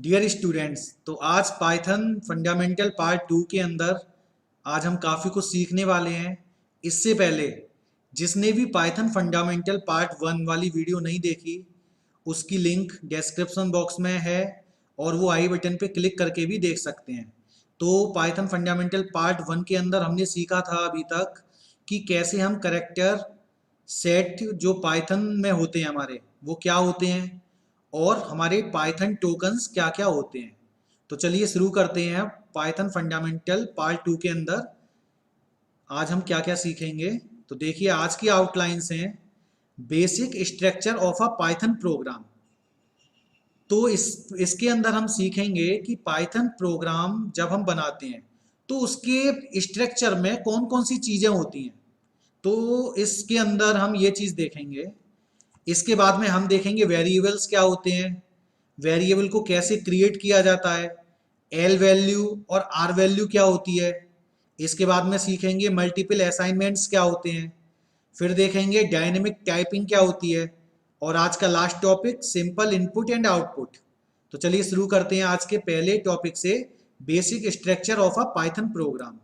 Dear students, तो आज Python fundamental part 2 के अंदर आज हम काफ़ी कुछ सीखने वाले हैं। इससे पहले जिसने भी पाइथन फंडामेंटल पार्ट 1 वाली वीडियो नहीं देखी, उसकी लिंक डिस्क्रिप्शन बॉक्स में है और वो आई बटन पे क्लिक करके भी देख सकते हैं। तो पाइथन फंडामेंटल पार्ट 1 के अंदर हमने सीखा था अभी तक कि कैसे हम कैरेक्टर सेट जो पाइथन में होते हैं हमारे, वो क्या होते हैं और हमारे पाइथन टोकन्स क्या क्या होते हैं। तो चलिए शुरू करते हैं। पाइथन फंडामेंटल पार्ट 2 के अंदर आज हम क्या क्या सीखेंगे। तो देखिए, आज की आउटलाइंस हैं basic structure of a Python programme. तो इसके अंदर हम सीखेंगे कि पाइथन प्रोग्राम जब हम बनाते हैं तो उसके स्ट्रक्चर में कौन कौन सी चीज़ें होती हैं। तो इसके अंदर हम ये चीज़ देखेंगे। इसके बाद में हम देखेंगे वेरिएबल्स क्या होते हैं, वेरिएबल को कैसे क्रिएट किया जाता है, एल वैल्यू और आर वैल्यू क्या होती है। इसके बाद में सीखेंगे मल्टीपल असाइनमेंट्स क्या होते हैं। फिर देखेंगे डायनेमिक टाइपिंग क्या होती है। और आज का last topic simple input and output. तो चलिए शुरू करते हैं आज के पहले टॉपिक से, basic structure of a Python programme.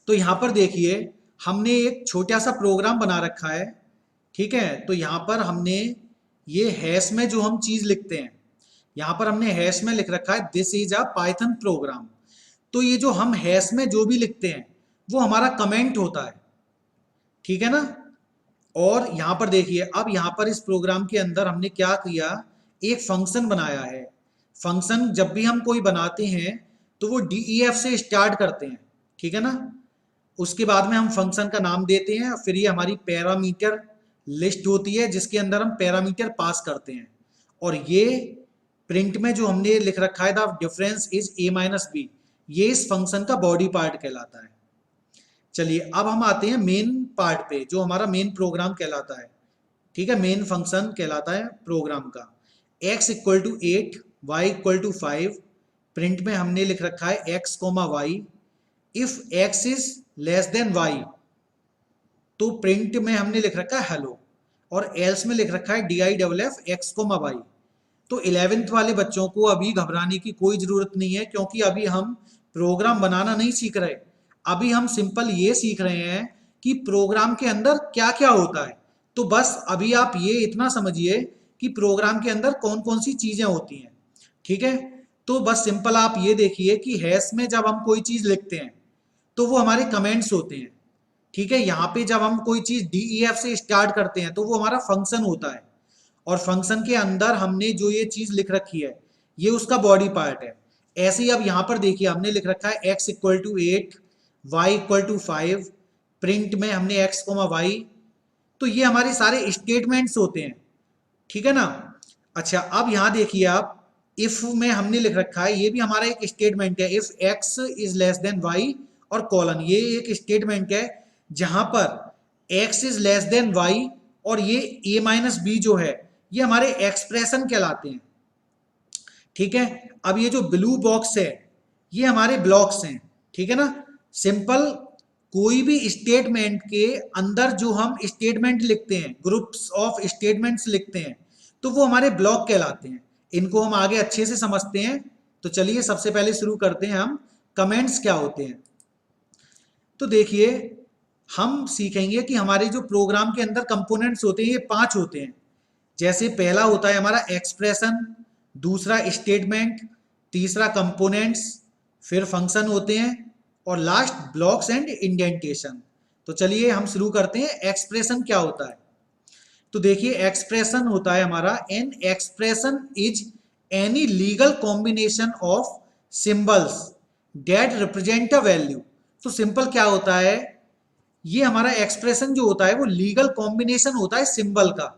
तो यहाँ पर देखिए, हमने एक छोटा सा प्रोग्राम बना रखा है। ठीक है, तो यहाँ पर हमने ये हैश में जो हम चीज़ लिखते हैं, यहाँ पर हमने हैश में लिख रखा है this is a Python programme. तो ये जो हम हैश में जो भी लिखते हैं वो हमारा कमेंट होता है। ठीक है ना। और यहाँ पर देखिए, अब यहाँ पर इस प्रोग्राम के अंदर हमने क्या किया, एक फंक्शन बनाया है। फंक्शन जब भी हम कोई बनाते हैं तो वो DEF से स्टार्ट करते हैं। ठीक है ना। उसके बाद में हम फंक्शन का नाम देते हैं, फिर ये हमारी पैरामीटर लिस्ट होती है जिसके अंदर हम पैरामीटर पास करते हैं। और ये प्रिंट में जो हमने लिख रखा है द डिफरेंस इज a-b, ये इस फंक्शन का बॉडी पार्ट कहलाता है। चलिए अब हम आते हैं मेन पार्ट पे, जो हमारा मेन प्रोग्राम कहलाता है। ठीक है, मेन फंक्शन कहलाता है प्रोग्राम का। x equal to 8, y equal to 5, print में हमने लिख रखा है x comma y. If x is less than y, तो प्रिंट में हमने लिख रखा है हेलो। और एल्स में लिख रखा है DIFF x कोमा वाई। तो 11th वाले बच्चों को अभी घबराने की कोई ज़रूरत नहीं है, क्योंकि अभी हम प्रोग्राम बनाना नहीं सीख रहे। अभी हम सिंपल ये सीख रहे हैं कि प्रोग्राम के अंदर क्या क्या होता है। तो बस अभी आप ये इतना समझिए कि प्रोग्राम के अंदर कौन कौन सी चीज़ें होती हैं। ठीक है, तो बस सिंपल आप ये देखिए कि हैश में जब हम कोई चीज़ लिखते हैं तो वो हमारे कमेंट्स होते हैं। ठीक है, यहाँ पे जब हम कोई चीज़ DEF से स्टार्ट करते हैं तो वो हमारा फंक्शन होता है। और फंक्शन के अंदर हमने जो ये चीज लिख रखी है ये उसका बॉडी पार्ट है। ऐसे ही अब यहाँ पर देखिए, हमने लिख रखा है x equal to 8, y equal to 5, print में हमने x कोमा वाई। तो ये हमारे सारे स्टेटमेंट्स होते हैं। ठीक है ना। अच्छा, अब यहाँ देखिए आप, इफ में हमने लिख रखा है, ये भी हमारा एक स्टेटमेंट है। If x is less than y और कॉलन, ये एक स्टेटमेंट है जहां पर x is less than y और ये a-b जो है ये हमारे एक्सप्रेशन कहलाते हैं। ठीक है, अब ये जो ब्लू बॉक्स है ये हमारे ब्लॉक्स हैं। ठीक है ना। सिंपल, कोई भी स्टेटमेंट के अंदर जो हम स्टेटमेंट लिखते हैं, ग्रुप्स ऑफ स्टेटमेंट्स लिखते हैं, तो वो हमारे ब्लॉक कहलाते हैं। इनको हम आगे अच्छे से समझते हैं। तो चलिए सबसे पहले शुरू करते हैं हम, कमेंट्स क्या होते हैं। तो देखिए, हम सीखेंगे कि हमारे जो प्रोग्राम के अंदर कंपोनेंट्स होते हैं ये 5 होते हैं। जैसे पहला होता है हमारा एक्सप्रेशन, दूसरा स्टेटमेंट, तीसरा कंपोनेंट्स, फिर फंक्शन होते हैं और लास्ट ब्लॉक्स एंड इंडेंटेशन। तो चलिए हम शुरू करते हैं। एक्सप्रेशन क्या होता है। तो देखिए, एक्सप्रेशन होता है हमारा, an expression is any legal combination of symbols that represent a value. तो सिंपल क्या होता है, ये हमारा एक्सप्रेशन जो होता है वो लीगल कॉम्बिनेशन होता है सिंबल का,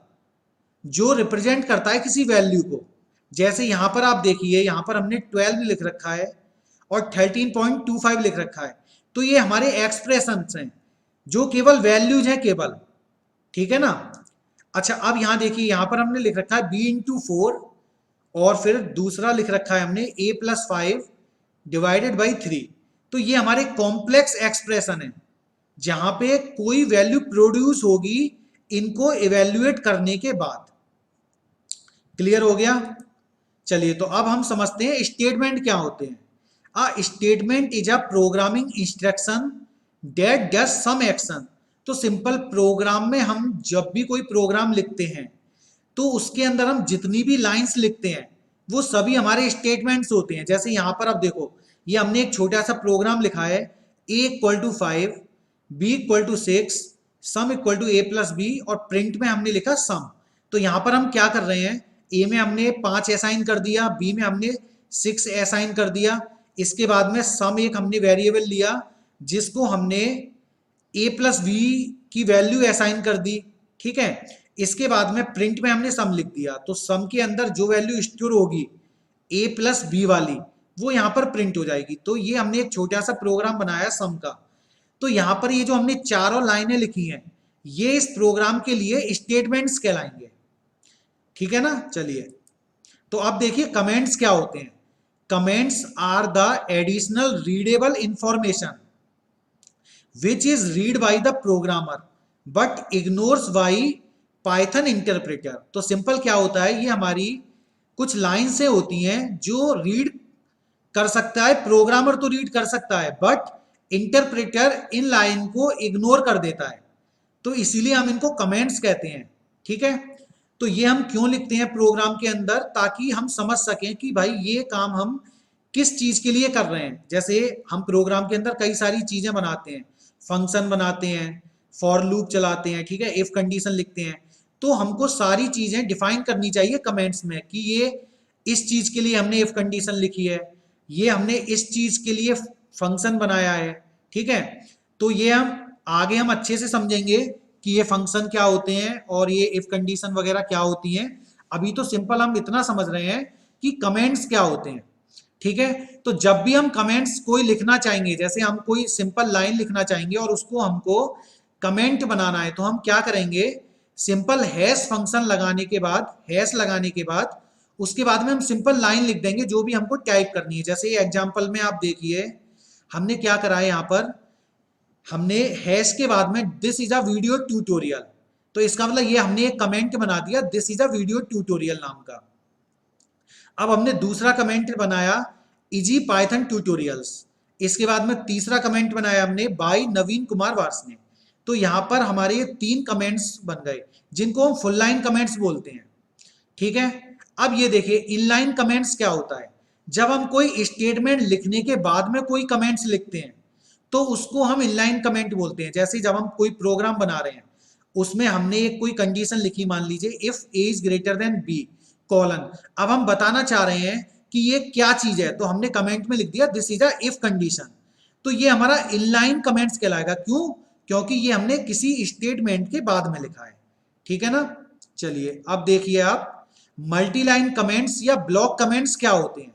जो रिप्रेजेंट करता है किसी वैल्यू को। जैसे यहां पर आप देखिए, यहां पर हमने 12 लिख रखा है और 13.25 लिख रखा है। तो ये हमारे एक्सप्रेशंस हैं जो केवल वैल्यूज हैं केवल। ठीक है ना। अच्छा, अब यहां देखिए, यहां पर हमने लिख रखा है b/4 और फिर दूसरा लिख रखा है हमने a+5 डिवाइडेड बाई 3। तो ये हमारे कॉम्प्लेक्स एक्सप्रेशन है जहां पे कोई वैल्यू प्रोड्यूस होगी इनको इवेल्युएट करने के बाद। क्लियर हो गया। चलिए तो अब हम समझते हैं स्टेटमेंट क्या होते हैं। A statement is a programming instruction that does some action. तो सिंपल प्रोग्राम में हम जब भी कोई प्रोग्राम लिखते हैं तो उसके अंदर हम जितनी भी लाइंस लिखते हैं वो सभी हमारे स्टेटमेंट्स होते हैं। जैसे यहाँ पर आप देखो, ये हमने एक छोटा सा प्रोग्राम लिखा है, a equal to 5, b equal to 6, sum equal to a plus b, और प्रिंट में हमने लिखा सम। तो यहाँ पर हम क्या कर रहे हैं, a में हमने 5 असाइन कर दिया, b में हमने 6 असाइन कर दिया, इसके बाद में सम एक हमने वेरिएबल लिया जिसको हमने a प्लस बी की वैल्यू असाइन कर दी। ठीक है, इसके बाद में प्रिंट में हमने सम लिख दिया, तो सम के अंदर जो वैल्यू स्टोर होगी a प्लस बी वाली वो यहाँ पर प्रिंट हो जाएगी। तो ये हमने एक छोटा सा प्रोग्राम बनाया सम का। तो यहाँ पर ये जो हमने चारों लाइनें लिखी हैं ये इस प्रोग्राम के लिए स्टेटमेंट्स कहलाएंगे। ठीक है ना। चलिए तो अब देखिए कमेंट्स क्या होते हैं। Comments are the additional readable information which is read by the programmer but ignores by Python interpreter। तो सिंपल क्या होता है, ये हमारी कुछ लाइन से होती हैं जो रीड कर सकता है, प्रोग्रामर तो रीड कर सकता है बट इंटरप्रेटर इन लाइन को इग्नोर कर देता है, तो इसीलिए हम इनको कमेंट्स कहते हैं। ठीक है, तो ये हम क्यों लिखते हैं प्रोग्राम के अंदर, ताकि हम समझ सकें कि भाई ये काम हम किस चीज के लिए कर रहे हैं। जैसे हम प्रोग्राम के अंदर कई सारी चीजें बनाते हैं, फंक्शन बनाते हैं, फॉर लूप चलाते हैं, ठीक है, इफ कंडीशन लिखते हैं, तो हमको सारी चीजें डिफाइन करनी चाहिए कमेंट्स में कि ये इस चीज के लिए हमने इफ कंडीशन लिखी है, ये हमने इस चीज के लिए फंक्शन बनाया है। ठीक है, तो ये हम अच्छे से समझेंगे कि ये फंक्शन क्या होते हैं और ये इफ कंडीशन वगैरह क्या होती हैं। अभी तो सिंपल हम इतना समझ रहे हैं कि कमेंट्स क्या होते हैं। ठीक है, तो जब भी हम कमेंट्स कोई लिखना चाहेंगे, जैसे हम कोई सिंपल लाइन लिखना चाहेंगे और उसको हमको कमेंट बनाना है, तो हम क्या करेंगे, सिंपल हैश फंक्शन लगाने के बाद, हैश लगाने के बाद उसके बाद में हम सिंपल लाइन लिख देंगे जो भी हमको टाइप करनी है। जैसे एग्जांपल में आप देखिए हमने क्या करा है, यहाँ पर हमने हैश के बाद में this is a video tutorial, तो इसका मतलब ये हमने एक कमेंट बना दिया this is a video tutorial नाम का। अब हमने दूसरा कमेंट बनाया इजी पाइथन ट्यूटोरियल्स, इसके बाद में तीसरा कमेंट बनाया हमने बाय नवीन कुमार वार्ष्णेय। तो यहाँ पर हमारे ये 3 कमेंट्स बन गए जिनको हम फुल लाइन कमेंट्स बोलते हैं। ठीक है, अब ये देखिए इनलाइन कमेंट्स क्या होता है, जब हम कोई स्टेटमेंट लिखने के बाद में कोई कमेंट्स लिखते हैं तो उसको हम इनलाइन कमेंट बोलते हैं। जैसे जब हम कोई प्रोग्राम बना रहे हैं उसमें हमने एक कोई कंडीशन लिखी, मान लीजिए if a is greater than b colon, अब हम बताना चाह रहे हैं कि ये क्या चीज है, तो हमने कमेंट में लिख दिया this is a if condition. तो ये हमारा इनलाइन कमेंट्स कहलाएगा। क्यों? क्योंकि ये हमने किसी स्टेटमेंट के बाद में लिखा है। ठीक है ना। चलिए अब देखिए आप मल्टीलाइन कमेंट्स या ब्लॉक कमेंट्स क्या होते हैं।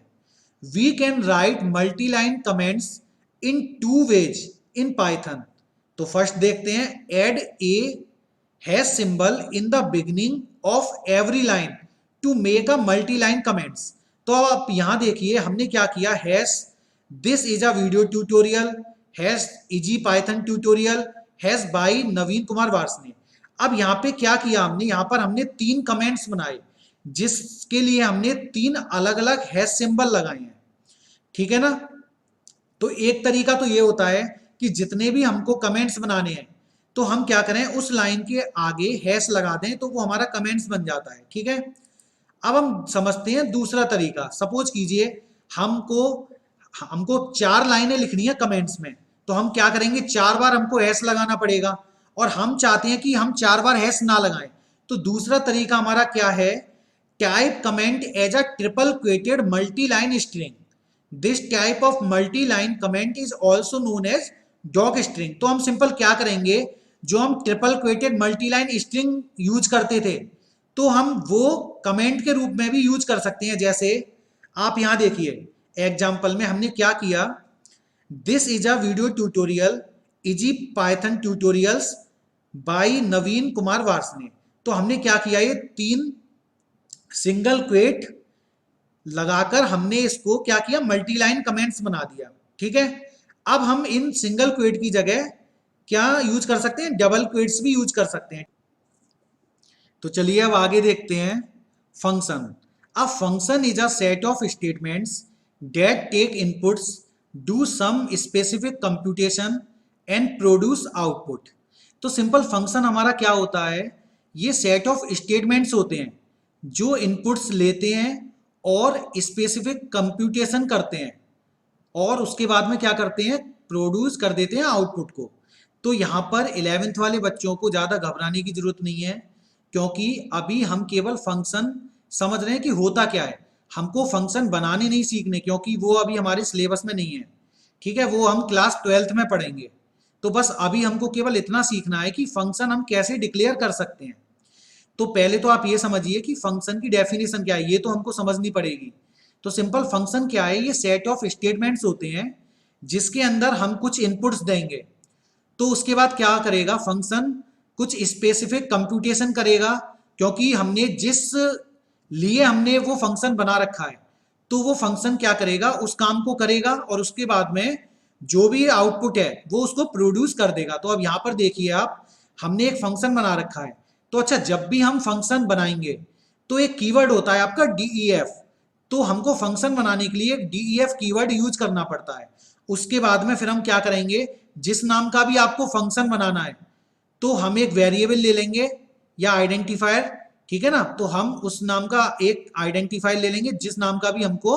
We can write multiline comments in 2 ways in Python. तो फर्स्ट देखते हैं, add a hash symbol in the beginning of every line to make a multiline comments. तो अब आप यहां देखिए हमने क्या किया, hash this is a video tutorial, hash easy Python tutorial, hash by Naveen Kumar Varshney. अब यहाँ पे क्या किया हमने, यहाँ पर हमने 3 कमेंट्स बनाए जिसके लिए हमने 3 अलग अलग हैश सिंबल लगाए हैं। ठीक है ना। तो एक तरीका तो ये होता है कि जितने भी हमको कमेंट्स बनाने हैं तो हम क्या करें, उस लाइन के आगे हैश लगा दें तो वो हमारा कमेंट्स बन जाता है। ठीक है, अब हम समझते हैं दूसरा तरीका। सपोज कीजिए हमको 4 लाइनें लिखनी है कमेंट्स में, तो हम क्या करेंगे, 4 बार हमको हैश लगाना पड़ेगा और हम चाहते हैं कि हम 4 बार हैश ना लगाएं। तो दूसरा तरीका हमारा क्या है, type comment as a triple quoted multi line string. This type of multi line comment is also known as doc string. तो हम सिंपल क्या करेंगे, जो हम triple quoted multi line string use करते थे तो हम वो कमेंट के रूप में भी यूज कर सकते हैं। जैसे आप यहां देखिए एग्जाम्पल में हमने क्या किया, this is a video tutorial easy Python tutorials by Naveen Kumar Varshney. तो हमने क्या किया, ये 3 सिंगल क्वेट लगाकर हमने इसको क्या किया, मल्टीलाइन कमेंट्स बना दिया। ठीक है, अब हम इन सिंगल क्वेट की जगह क्या यूज कर सकते हैं, डबल क्वेट्स भी यूज कर सकते हैं। तो चलिए अब आगे देखते हैं function. A function is a set of statements that take inputs, do some specific computation and produce output। तो सिंपल फंक्शन हमारा क्या होता है, ये सेट ऑफ स्टेटमेंट्स होते हैं जो इनपुट्स लेते हैं और स्पेसिफिक कंप्यूटेशन करते हैं और उसके बाद में क्या करते हैं, प्रोड्यूस कर देते हैं आउटपुट को। तो यहाँ पर 11th वाले बच्चों को ज़्यादा घबराने की जरूरत नहीं है, क्योंकि अभी हम केवल फंक्शन समझ रहे हैं कि होता क्या है। हमको फंक्शन बनाने नहीं सीखने, क्योंकि वो अभी हमारे सिलेबस में नहीं है, ठीक है, वो हम क्लास 12th में पढ़ेंगे। तो बस अभी हमको केवल इतना सीखना है कि फंक्शन हम कैसे डिक्लेयर कर सकते हैं। तो पहले तो आप ये समझिए कि फंक्शन की डेफिनेशन क्या है, ये तो हमको समझनी पड़ेगी। तो सिंपल फंक्शन क्या है, ये सेट ऑफ स्टेटमेंट्स होते हैं जिसके अंदर हम कुछ इनपुट्स देंगे, तो उसके बाद क्या करेगा फंक्शन, कुछ स्पेसिफिक कंप्यूटेशन करेगा, क्योंकि हमने जिस लिए हमने वो फंक्शन बना रखा है, तो वो फंक्शन क्या करेगा, उस काम को करेगा और उसके बाद में जो भी आउटपुट है वो उसको प्रोड्यूस कर देगा। तो अब यहाँ पर देखिए आप, हमने एक फंक्शन बना रखा है। तो अच्छा, जब भी हम फंक्शन बनाएंगे तो एक कीवर्ड होता है आपका DEF। तो हमको फंक्शन बनाने के लिए DEF कीवर्ड यूज करना पड़ता है। उसके बाद में फिर हम क्या करेंगे, जिस नाम का भी आपको फंक्शन बनाना है तो हम एक वेरिएबल ले लेंगे या आइडेंटिफायर, ठीक है ना। तो हम उस नाम का एक आइडेंटिफायर ले लेंगे जिस नाम का भी हमको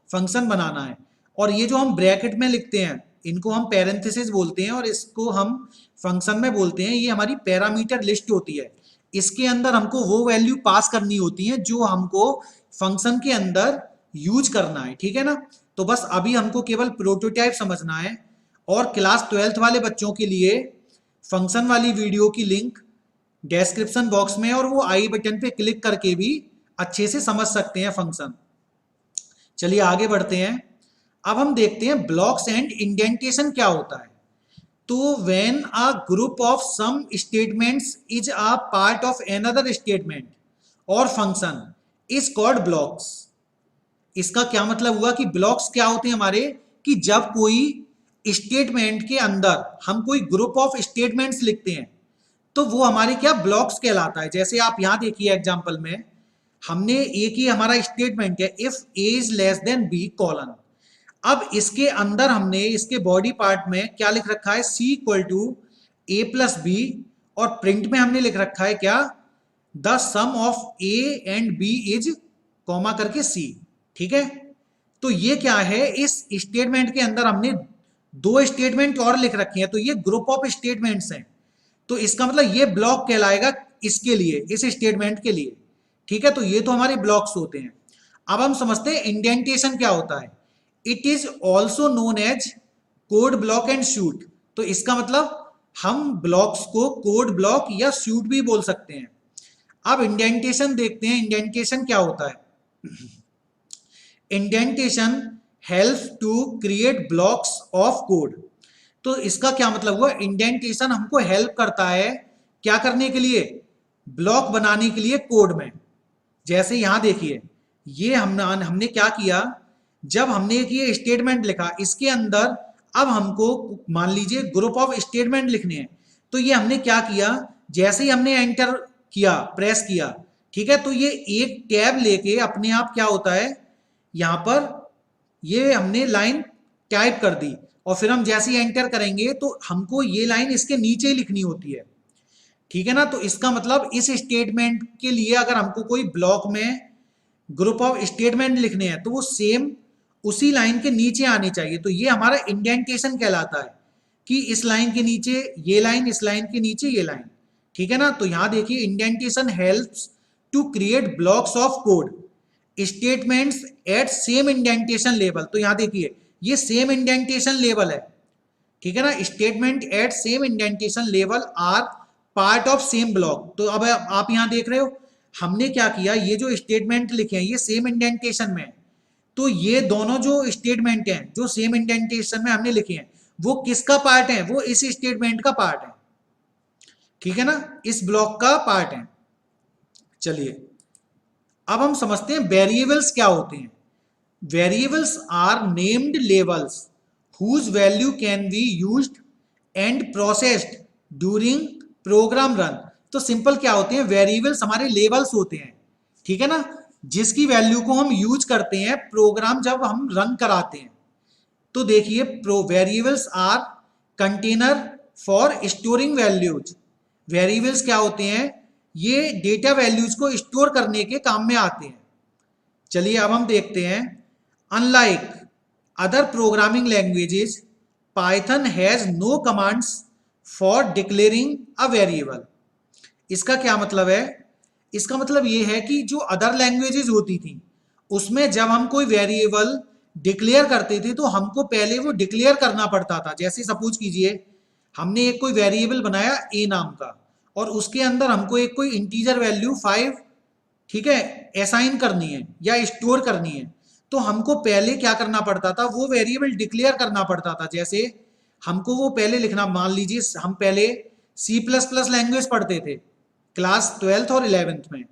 फंक्शन बनाना है, और ये जो हम ब्रैकेट में लिखते हैं इनको हम पैरेंथेसिस बोलते हैं और इसको हम फंक्शन में बोलते हैं। ये हमारी पैरामीटर लिस्ट होती है, इसके अंदर हमको वो वैल्यू पास करनी होती है जो हमको फंक्शन के अंदर यूज करना है, ठीक है ना। तो बस अभी हमको केवल प्रोटोटाइप समझना है, और क्लास 12th वाले बच्चों के लिए फंक्शन वाली वीडियो की लिंक डिस्क्रिप्शन बॉक्स में, और वो आई बटन पे क्लिक करके भी अच्छे से समझ सकते हैं फंक्शन। चलिए आगे बढ़ते हैं। अब हम देखते हैं ब्लॉक्स एंड इंडेंटेशन क्या होता है। तो when a group of some statements is a part of another statement और फंक्शन इज कॉल्ड ब्लॉक्स। इसका क्या मतलब हुआ कि ब्लॉक्स क्या होते हैं हमारे, कि जब कोई स्टेटमेंट के अंदर हम कोई ग्रुप ऑफ स्टेटमेंट्स लिखते हैं तो वो हमारे क्या ब्लॉक्स कहलाता है। जैसे आप यहां देखिए एग्जांपल में, हमने एक ही हमारा स्टेटमेंट है, if a is less than b colon. अब इसके अंदर हमने इसके बॉडी पार्ट में क्या लिख रखा है, c equal to a plus b, और प्रिंट में हमने लिख रखा है क्या, the sum of a and b is comma करके सी, ठीक है। तो ये क्या है, इस स्टेटमेंट के अंदर हमने दो स्टेटमेंट और लिख रखे हैं, तो ये ग्रुप ऑफ स्टेटमेंट्स हैं। तो इसका मतलब ये ब्लॉक कहलाएगा इसके लिए, इस स्टेटमेंट के लिए, ठीक है। तो ये तो हमारे ब्लॉक्स होते हैं। अब हम समझते हैं इंडेंटेशन क्या होता है। It is also known as code block and suite. तो इसका मतलब हम ब्लॉक्स को कोड ब्लॉक या शूट भी बोल सकते हैं। अब इंडेंटेशन देखते हैं, इंडेंटेशन क्या होता है। Indentation helps to create blocks of code. तो इसका क्या मतलब हुआ, इंडेंटेशन हमको हेल्प करता है क्या करने के लिए, ब्लॉक बनाने के लिए कोड में। जैसे यहां देखिए, ये हमने क्या किया, जब हमने एक ये स्टेटमेंट लिखा, इसके अंदर अब हमको मान लीजिए ग्रुप ऑफ स्टेटमेंट लिखने हैं, तो ये हमने क्या किया, जैसे ही हमने एंटर किया, प्रेस किया, ठीक है, तो ये एक टैब लेके अपने आप क्या होता है, यहां पर ये हमने लाइन टाइप कर दी, और फिर हम जैसे ही एंटर करेंगे तो हमको ये लाइन इसके नीचे ही लिखनी होती है, ठीक है ना। तो इसका मतलब इस स्टेटमेंट के लिए अगर हमको कोई ब्लॉक में ग्रुप ऑफ स्टेटमेंट लिखने हैं तो वो सेम उसी लाइन के नीचे आने चाहिए। तो ये हमारा इंडेंटेशन कहलाता है कि इस लाइन के नीचे ये लाइन, इस लाइन के नीचे ये लाइन, ठीक है ना। तो यहां देखिए, indentation helps to create blocks of code statements at same indentation level. तो यहां देखिए, ये सेम इंडेंटेशन लेवल है, ठीक है ना। Statement at same indentation level are part of same block. तो अब आप यहां देख रहे हो, हमने क्या किया, ये जो स्टेटमेंट लिखे हैं ये सेम इंडेंटेशन में, तो ये दोनों जो स्टेटमेंट हैं जो सेम इंडेंटेशन में हमने लिखे हैं वो किसका पार्ट है, वो इस स्टेटमेंट का पार्ट है, ठीक है ना, इस ब्लॉक का पार्ट है। चलिए अब हम समझते हैं वेरिएबल्स क्या होते हैं। Variables are named labels whose value can be used and processed during program run। तो सिंपल क्या होते हैं, वेरिएबल्स हमारे लेवल्स होते हैं, ठीक है ना। जिसकी वैल्यू को हम यूज करते हैं प्रोग्राम जब हम रन कराते हैं। तो देखिए, variables are container for storing values. Variables क्या होते हैं? ये डेटा वैल्यूज को स्टोर करने के काम में आते हैं। चलिए अब हम देखते हैं, unlike other programming languages Python has no commands for declaring a variable. इसका क्या मतलब है? इसका मतलब ये है कि जो अदर लैंग्वेजेस होती थी उसमें जब हम कोई वेरिएबल डिक्लेयर करते थे तो हमको पहले वो डिक्लेयर करना पड़ता था। जैसे सपोज कीजिए हमने एक कोई वेरिएबल बनाया ए नाम का, और उसके अंदर हमको एक कोई इंटीजर वैल्यू 5, ठीक है, असाइन करनी है या स्टोर करनी है। तो हमको पहले क्या करना पड़ता था? वो वेरिएबल डिक्लेयर करना पड़ता था। जैसे हमको वो पहले लिखना, मान लीजिए हम पहले C++ लैंग्वेज पढ़ते थे क्लास 12th और 11th में,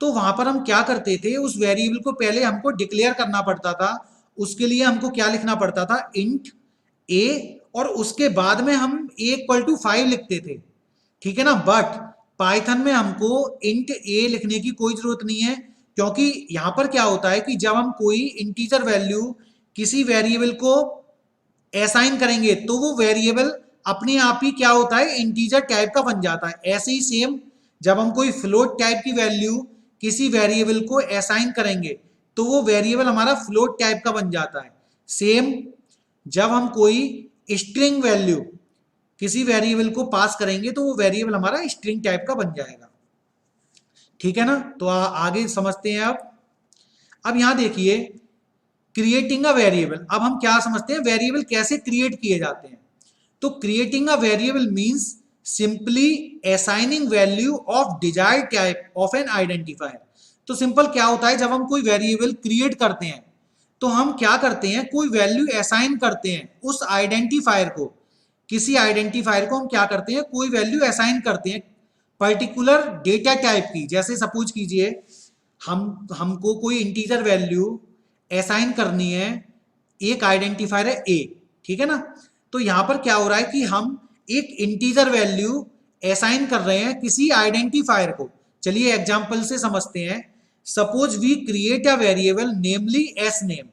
तो वहां पर हम क्या करते थे? उस वेरिएबल को पहले हमको डिक्लेयर करना पड़ता था। उसके लिए हमको क्या लिखना पड़ता था? इंट ए, और उसके बाद में हम a=5 लिखते थे, ठीक है ना। बट पाइथन में हमको इंट ए लिखने की कोई जरूरत नहीं है, क्योंकि यहां पर क्या होता है कि जब हम कोई इंटीजर वैल्यू किसी वेरिएबल को असाइन करेंगे तो वो वेरिएबल अपने आप ही क्या होता है? इंटीजर टाइप का बन जाता है। ऐसे ही सेम जब हम कोई फ्लोट टाइप की वैल्यू किसी वेरिएबल को असाइन करेंगे तो वो वेरिएबल हमारा फ्लोट टाइप का बन जाता है। सेम जब हम कोई स्ट्रिंग वैल्यू किसी वेरिएबल को पास करेंगे तो वो वेरिएबल हमारा स्ट्रिंग टाइप का बन जाएगा, ठीक है ना। तो आगे समझते हैं। अब यहां देखिए, क्रिएटिंग अ वेरिएबल। अब हम क्या समझते हैं वेरिएबल कैसे क्रिएट किए जाते हैं? तो creating a variable means simply assigning value of desired type of N identifier. तो सिंपल क्या होता है, जब हम कोई वेरिएबल क्रिएट करते हैं तो हम क्या करते हैं? कोई वैल्यू असाइन करते हैं उस आइडेंटिफायर को। किसी आइडेंटिफायर को हम क्या करते हैं? कोई वैल्यू असाइन करते हैं पर्टिकुलर डेटा टाइप की। जैसे सपोज कीजिए हमको कोई इंटीजर वैल्यू असाइन करनी है, एक आइडेंटिफायर है ए, ठीक है ना। तो यहां पर क्या हो रहा है कि हम एक इंटीजर वैल्यू असाइन कर रहे हैं किसी आइडेंटिफायर को। चलिए एग्जांपल से समझते हैं। Suppose we create a variable namely s name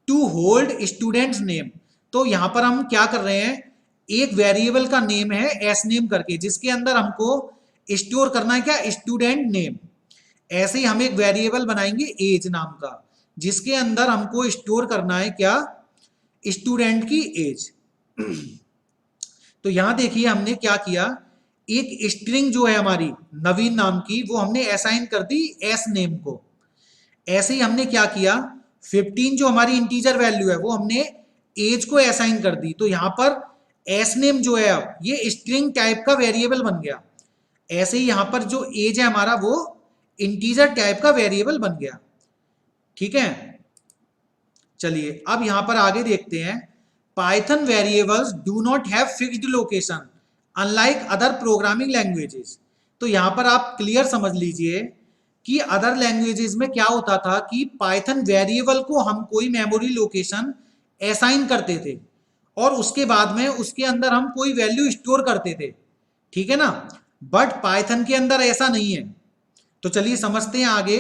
to hold students name. तो यहां पर हम क्या कर रहे हैं? एक वेरिएबल का नेम है एस नेम करके, जिसके अंदर हमको स्टोर करना है क्या? Student name. ऐसे ही हम एक वेरिएबल बनाएंगे एज नाम का, जिसके अंदर हमको स्टोर करना है क्या? स्टूडेंट की एज। तो यहां देखिए हमने क्या किया, एक स्ट्रिंग जो है हमारी नवीन नाम की वो हमने असाइन कर दी एस नेम को। ऐसे ही हमने क्या किया, 15 जो हमारी इंटीजर वैल्यू है वो हमने एज को असाइन कर दी। तो यहां पर एस नेम जो है अब ये स्ट्रिंग टाइप का वेरिएबल बन गया। ऐसे ही यहां पर जो एज है हमारा वो इंटीजर टाइप का वेरिएबल बन गया, ठीक है। चलिए अब यहां पर आगे देखते हैं। Python variables do not have fixed location unlike other programming languages. तो यहां पर आप क्लियर समझ लीजिए कि अदर लैंग्वेजेस में क्या होता था कि पाइथन वेरिएबल को हम कोई मेमोरी लोकेशन असाइन करते थे और उसके बाद में उसके अंदर हम कोई वैल्यू स्टोर करते थे, ठीक है ना। बट पाइथन के अंदर ऐसा नहीं है। तो चलिए समझते हैं आगे।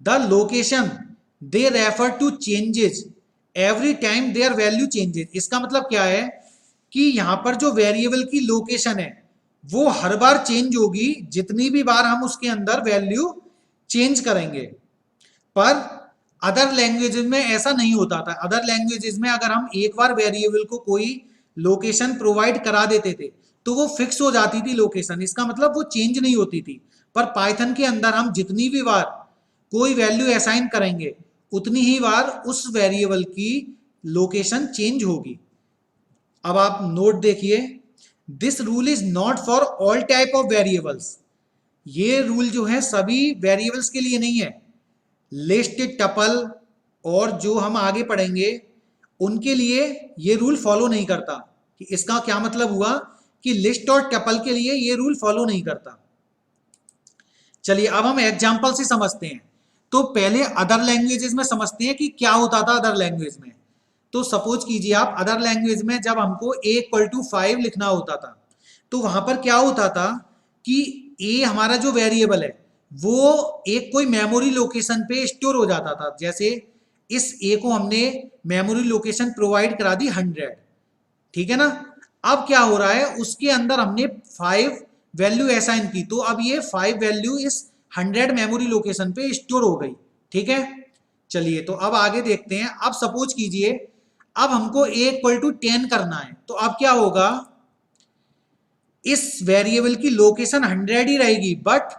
The location they refer to changes every time their value changes. इसका मतलब क्या है कि यहां पर जो वेरिएबल की लोकेशन है वो हर बार चेंज होगी जितनी भी बार हम उसके अंदर वैल्यू चेंज करेंगे। पर अदर लैंग्वेजेस में ऐसा नहीं होता था। अदर लैंग्वेजेस में अगर हम एक बार वेरिएबल को कोई लोकेशन प्रोवाइड करा देते थे तो वो फिक्स हो जाती थी लोकेशन, इसका मतलब वो चेंज नहीं होती थी। पर पाइथन के अंदर हम जितनी भी बार कोई वैल्यू असाइन करेंगे उतनी ही बार उस वेरिएबल की लोकेशन चेंज होगी। अब आप नोट देखिए, this rule is not for all type of variables. ये रूल जो है सभी वेरिएबल्स के लिए नहीं है। लिस्ट, टपल और जो हम आगे पढ़ेंगे उनके लिए ये रूल फॉलो नहीं करता। कि इसका क्या मतलब हुआ कि लिस्ट और टपल के लिए ये रूल फॉलो नहीं करता। चलिए अब हम एग्जांपल से समझते हैं। तो पहले अदर लैंग्वेजेस में समझते हैं कि क्या होता था अदर लैंग्वेज में। तो सपोज कीजिए आप अदर लैंग्वेज में जब हमको a=5 लिखना होता था तो वहां पर क्या होता था कि a हमारा जो वेरिएबल है वो एक कोई मेमोरी लोकेशन पे स्टोर हो जाता था। जैसे इस ए को हमने मेमोरी लोकेशन प्रोवाइड करा दी 100, ठीक है ना। अब क्या हो रहा है, उसके अंदर हमने 5 वैल्यू असाइन की, तो अब ये 5 वैल्यू इस 100 मेमोरी लोकेशन पे स्टोर हो गई, ठीक है। चलिए तो अब आगे देखते हैं। अब सपोज कीजिए अब हमको a इक्वल टू 10 करना है, तो अब क्या होगा, इस वेरिएबल की लोकेशन 100 ही रहेगी, बट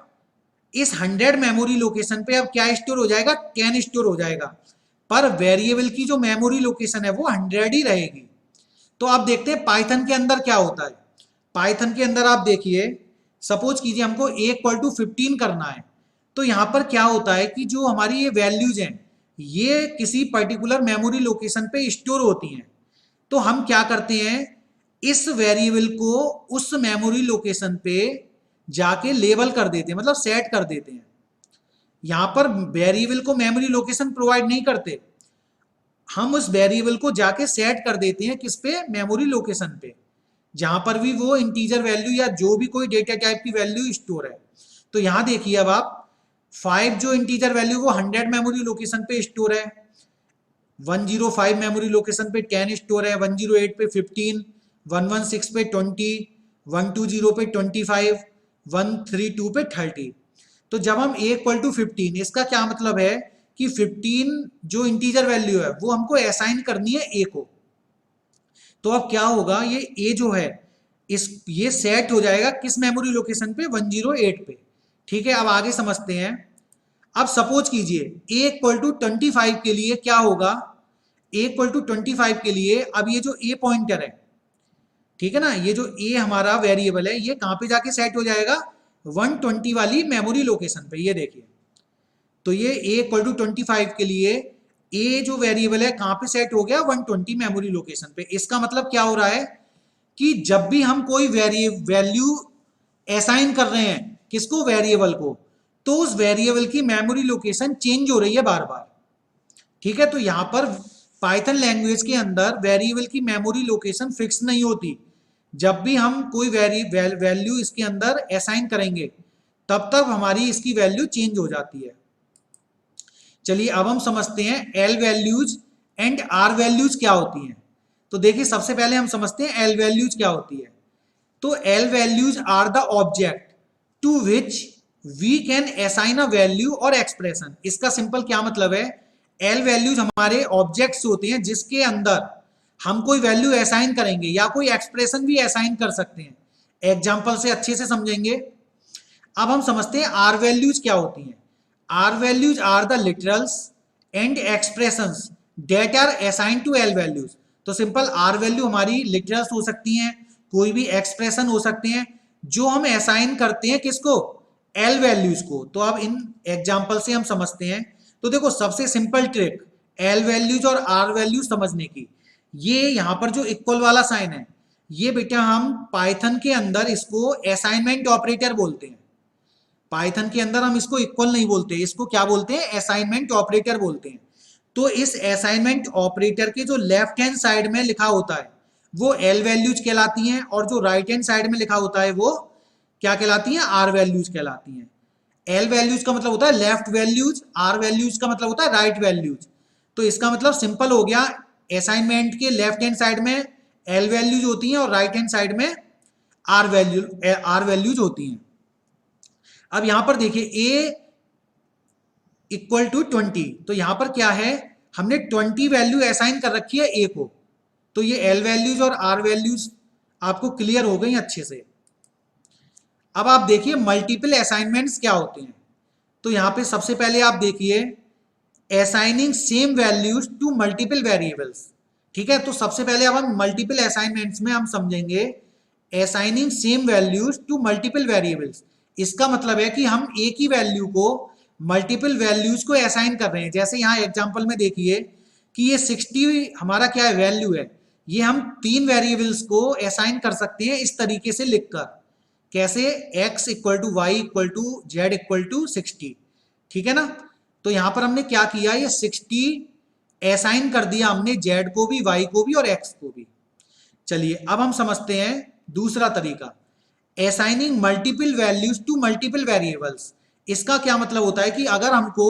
इस 100 मेमोरी लोकेशन पे अब क्या स्टोर हो जाएगा, 10 स्टोर हो जाएगा, पर वेरिएबल की जो मेमोरी लोकेशन है वो 100 ही रहेगी। तो आप देखते हैं पाइथन के अंदर क्या होता है। पाइथन के अंदर आप देखिए, सपोज कीजिए हमको a इक्वल टू 15 करना है, तो यहां पर क्या होता है कि जो हमारी ये वैल्यूज हैं ये किसी पर्टिकुलर मेमोरी लोकेशन पे स्टोर होती हैं। तो हम क्या करते हैं, इस वेरिएबल को उस मेमोरी लोकेशन पे जाके लेबल कर देते हैं, मतलब सेट कर देते हैं। यहां पर वेरिएबल को मेमोरी लोकेशन प्रोवाइड नहीं करते, हम उस वेरिएबल को जाके सेट कर देते हैं किस पे, मेमोरी लोकेशन पे, जहां पर भी वो इंटीजर वैल्यू या जो भी कोई डेटा टाइप की वैल्यू स्टोर है। तो यहां देखिए अब आप 5 जो इंटीजर वैल्यू वो 100 मेमोरी लोकेशन पे स्टोर है, 105 मेमोरी लोकेशन पे 10 स्टोर है, 108 पे 15, 116 पे 20, 120 पे 25, 132 पे 30। तो जब हम a इक्वल टू 15, इसका क्या मतलब है कि 15 जो इंटीजर वैल्यू है वो हमको असाइन करनी है a को। तो अब क्या होगा, ये a जो है इस ये सेट हो जाएगा किस मेमोरी लोकेशन पे, 108 पे, ठीक है। अब आगे समझते हैं। अब सपोज कीजिए a इक्वल टू 25 के लिए क्या होगा, a इक्वल टू 25 के लिए अब ये जो a पॉइंटर है, ठीक है ना, ये जो a हमारा वेरिएबल है ये कहां पे जाके सेट हो जाएगा, 120 वाली मेमोरी लोकेशन पे। ये देखिए, तो ये a इक्वल टू 25 के लिए a जो वेरिएबल है कहां पे सेट हो गया, 120 मेमोरी लोकेशन पे। इसका मतलब क्या हो रहा है कि जब भी हम कोई वैल्यू असाइन कर रहे हैं किसको, वेरिएबल को, तो उस वेरिएबल की मेमोरी लोकेशन चेंज हो रही है बार बार, ठीक है। तो यहां पर पाइथन लैंग्वेज के अंदर वेरिएबल की मेमोरी लोकेशन फिक्स नहीं होती। जब भी हम कोई वैल्यू इसके अंदर असाइन करेंगे तब तक हमारी इसकी वैल्यू चेंज हो जाती है। चलिए अब हम समझते हैं L values and R values क्या होती हैं। तो देखिए सबसे पहले हम समझते हैं एल वैल्यूज क्या होती है। तो L values are the object to which we can assign a value और एक्सप्रेशन। इसका सिंपल क्या मतलब है, एल वैल्यूज हमारे ऑब्जेक्ट्स होते हैं जिसके अंदर हम कोई वैल्यू असाइन करेंगे या कोई एक्सप्रेशन भी असाइन कर सकते हैं। एग्जाम्पल से अच्छे से समझेंगे। अब हम समझते हैं आर वैल्यूज क्या होती हैं। R values are the literals and expressions that are assign to L values. तो सिंपल आर वैल्यू हमारी लिटरल्स हो सकती हैं, कोई भी एक्सप्रेशन हो सकते हैं जो हम असाइन करते हैं किसको, एल वैल्यूज को। तो अब इन एग्जाम्पल से हम समझते हैं। तो देखो सबसे सिंपल ट्रिक एल वैल्यूज और आर वैल्यूज समझने की, ये यहां पर जो इक्वल वाला साइन है ये बेटा हम पाइथन के अंदर इसको असाइनमेंट ऑपरेटर बोलते हैं। पाइथन के अंदर हम इसको इक्वल नहीं बोलते, इसको क्या बोलते हैं, असाइनमेंट ऑपरेटर बोलते हैं। तो इस असाइनमेंट ऑपरेटर के जो लेफ्ट हैंड साइड में लिखा होता है वो एल वैल्यूज कहलाती हैं, और जो राइट हैंड साइड में लिखा होता है वो क्या कहलाती हैं, आर वैल्यूज कहलाती हैं। एल वैल्यूज का मतलब होता है लेफ्ट वैल्यूज, आर वैल्यूज का मतलब होता है राइट वैल्यूज। तो इसका मतलब सिंपल हो गया, असाइनमेंट के लेफ्ट हैंड साइड में एल वैल्यूज होती हैं और राइट हैंड साइड में आर वैल्यूज होती हैं। अब यहां पर देखिए a इक्वल टू 20, तो यहां पर क्या है, हमने 20 वैल्यू असाइन कर रखी है a को। तो ये एल वैल्यूज और आर वैल्यूज आपको क्लियर हो गई अच्छे से। अब आप देखिए मल्टीपल असाइनमेंट्स क्या होते हैं। तो यहां पे सबसे पहले आप देखिए assigning same values to multiple variables, ठीक है। तो सबसे पहले अब हम मल्टीपल असाइनमेंट्स में हम समझेंगे assigning same values to multiple variables. इसका मतलब है कि हम एक ही वैल्यू को मल्टीपल वैल्यूज को असाइन कर रहे हैं। जैसे यहाँ एग्जांपल में देखिए कि ये 60 हमारा क्या है, वैल्यू है, ये हम 3 वेरिएबल्स को असाइन कर सकते हैं इस तरीके से लिखकर। कैसे, x equal to y equal to z equal to 60, ठीक है ना। तो यहां पर हमने क्या किया, ये 60 असाइन कर दिया हमने z को भी, y को भी और x को भी। चलिए अब हम समझते हैं दूसरा तरीका, assigning multiple values to multiple variables. इसका क्या मतलब होता है कि अगर हमको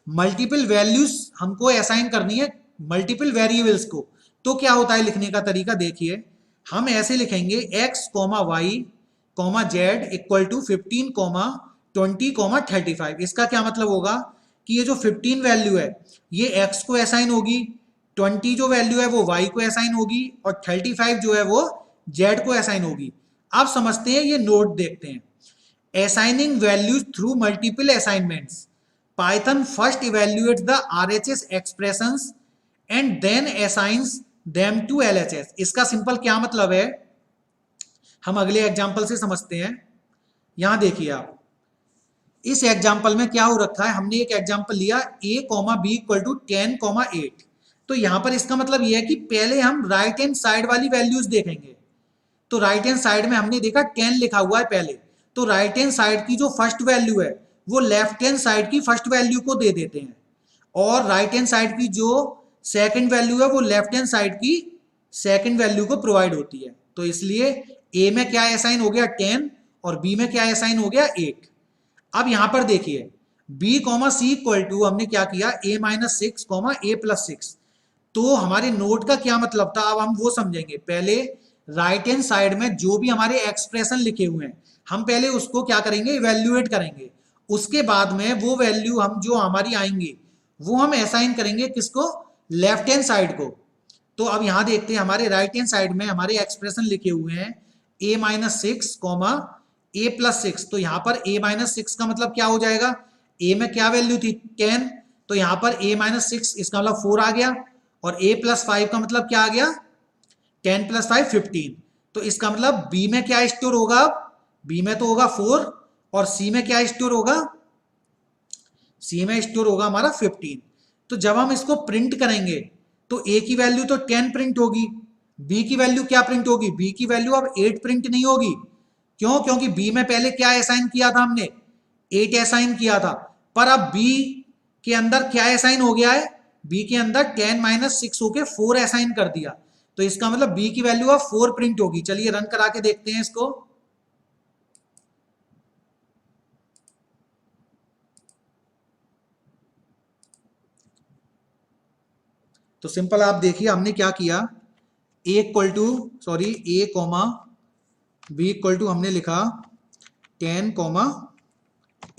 मल्टीपल वैल्यूज हमको असाइन करनी है मल्टीपल वेरिएबल्स को, तो क्या होता है लिखने का तरीका देखिए, हम ऐसे लिखेंगे x comma y comma z equal to 15 comma 20 comma 35। इसका क्या मतलब होगा कि ये जो 15 वैल्यू है ये x को असाइन होगी, 20 जो वैल्यू है वो y को असाइन होगी, और 35 जो है वो z को असाइन होगी। अब समझते हैं, ये नोट देखते हैं। Assigning values through multiple assignments. Python first evaluates the RHS expressions and then assigns them to LHS. इसका सिंपल क्या मतलब है, हम अगले एग्जाम्पल से समझते हैं। यहां देखिए आप, इस एग्जाम्पल में क्या हो रखा है, हमने एक एग्जाम्पल लिया a comma b equal to 10 comma 8। तो यहां पर इसका मतलब यह है कि पहले हम राइट हैंड साइड वाली वैल्यूज देखेंगे। तो राइट हैंड साइड में हमने देखा 10 लिखा हुआ है पहले, तो राइट हैंड साइड की जो फर्स्ट वैल्यू है वो लेफ्ट हैंड साइड की फर्स्ट वैल्यू को दे देते हैं, और राइट हैंड साइड की जो सेकंड वैल्यू है वो लेफ्ट हैंड साइड की सेकंड वैल्यू को प्रोवाइड होती है। तो इसलिए ए में क्या असाइन हो गया 10 और बी में क्या असाइन हो गया 8। अब यहां पर देखिए b comma c equal to हमने क्या किया a minus 6 comma a plus 6। तो हमारे नोट का क्या मतलब था, अब हम वो समझेंगे। पहले राइट हैंड साइड में जो भी हमारे एक्सप्रेशन लिखे हुए हैं हम पहले उसको क्या करेंगे, इवेल्युएट करेंगे। उसके बाद में वो वैल्यू हम जो हमारी आएंगी वो हम असाइन करेंगे किसको, लेफ्ट हैंड साइड को। तो अब यहां देखते हैं हमारे राइट हैंड साइड में हमारे एक्सप्रेशन लिखे हुए हैं a minus 6 comma a plus 6। तो यहां पर a माइनस 6 का मतलब क्या हो जाएगा, a में क्या वैल्यू थी 10, तो यहां पर a माइनस 6 इसका मतलब 4 आ गया, और a प्लस 5 का मतलब क्या आ गया 10 प्लस 5 15। तो इसका मतलब b में क्या स्टोर होगा, b में तो होगा 4, और c में क्या स्टोर होगा, c में स्टोर होगा हमारा 15। तो जब हम इसको प्रिंट करेंगे तो a की वैल्यू तो 10 प्रिंट होगी, b की वैल्यू क्या प्रिंट होगी, b की वैल्यू अब 8 प्रिंट नहीं होगी। क्यों, क्योंकि b में पहले क्या असाइन किया था हमने 8 असाइन किया था, पर अब b के अंदर क्या असाइन हो गया है, b के अंदर 10 माइनस 6 होके 4 असाइन कर दिया। तो इसका मतलब b की वैल्यू अब 4 प्रिंट होगी। चलिए रन करा के देखते हैं इसको। तो सिंपल आप देखिए हमने क्या किया, a इक्वल टू a कॉमा b इक्वल टू हमने लिखा 10 कॉमा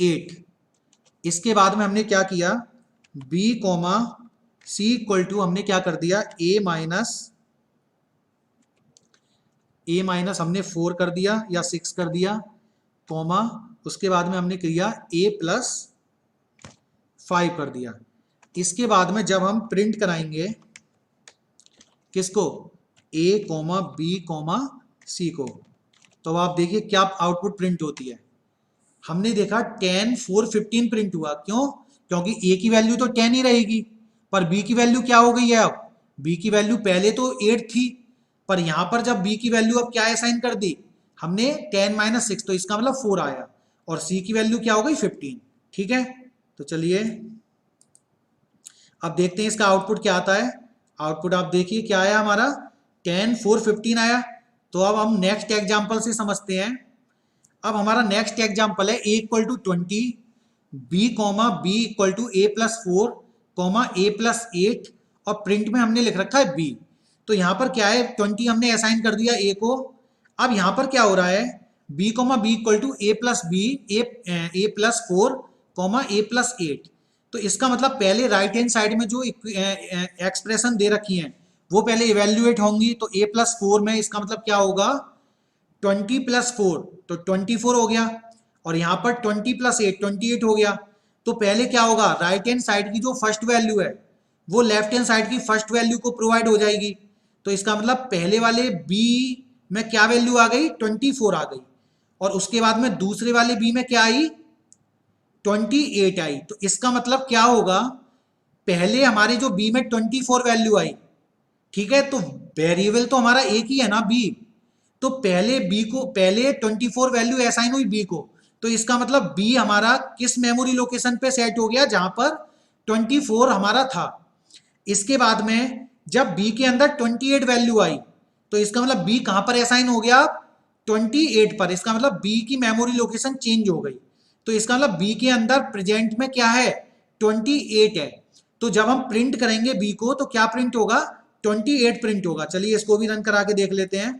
8। इसके बाद में हमने क्या किया, b comma c equal to हमने क्या कर दिया a माइनस हमने 4 कर दिया या 6 कर दिया, कॉमा उसके बाद में हमने किया a प्लस 5 कर दिया। इसके बाद में जब हम प्रिंट कराएंगे किसको, a कॉमा b कॉमा c को, तो आप देखिए क्या आउटपुट प्रिंट होती है। हमने देखा 10 4 15 प्रिंट हुआ, क्यों, क्योंकि a की वैल्यू तो 10 ही रहेगी, पर b की वैल्यू क्या हो गई है, अब b की वैल्यू पहले तो 8 थी, पर यहां पर जब b की वैल्यू अब क्या असाइन कर दी हमने 10 माइनस 6, तो इसका मतलब 4 आया, और c की वैल्यू क्या हो गई 15। ठीक है, तो चलिए अब देखते हैं इसका आउटपुट क्या आता है। आउटपुट आप देखिए क्या आया हमारा 10 4 15 आया। तो अब हम नेक्स्ट एग्जांपल से समझते हैं। अब हमारा नेक्स्ट एग्जांपल है a equal to 20 b comma b equal to a plus 4 comma a plus 8, और प्रिंट में हमने लिख रखा है b। तो यहाँ पर क्या है 20 हमने असाइन कर दिया a को। अब यहाँ पर क्या हो रहा है b comma b equal to a plus b a plus 4 comma a plus 8। तो इसका मतलब पहले राइट हैंड साइड में जो एक्सप्रेशन दे रखी हैं वो पहले इवेल्युएट होंगी। तो a प्लस 4 में इसका मतलब क्या होगा 20 प्लस 4, तो 24 हो गया, और यहाँ पर 20 प्लस 8 28 हो गया। तो पहले क्या होगा, राइट हैंड साइड की जो फर्स्ट वैल्यू है वो लेफ्ट हैंड साइड की फर्स्ट वैल्यू को प्रोवाइड हो जाएगी। तो इसका मतलब पहले वाले b में क्या वैल्यू आ गई 24 आ गई, और उसके बाद में दूसरे वाले b में क्या आई 28 आई। तो इसका मतलब क्या होगा, पहले हमारे जो b में 24 वैल्यू आई, ठीक है, तो वेरिएबल तो हमारा एक ही है ना b, तो पहले b को पहले 24 वैल्यू असाइन हुई b को, तो इसका मतलब b हमारा किस मेमोरी लोकेशन पे सेट हो गया जहां पर 24 हमारा था। इसके बाद में जब b के अंदर 28 वैल्यू आई, तो इसका मतलब b कहां पर असाइन हो गया 28 पर। इसका मतलब b की मेमोरी लोकेशन चेंज हो गई। तो इसका मतलब बी के अंदर प्रेजेंट में क्या है, 28 है। तो जब हम प्रिंट करेंगे बी को तो क्या प्रिंट होगा, 28 प्रिंट होगा। चलिए इसको भी रन करा के देख लेते हैं।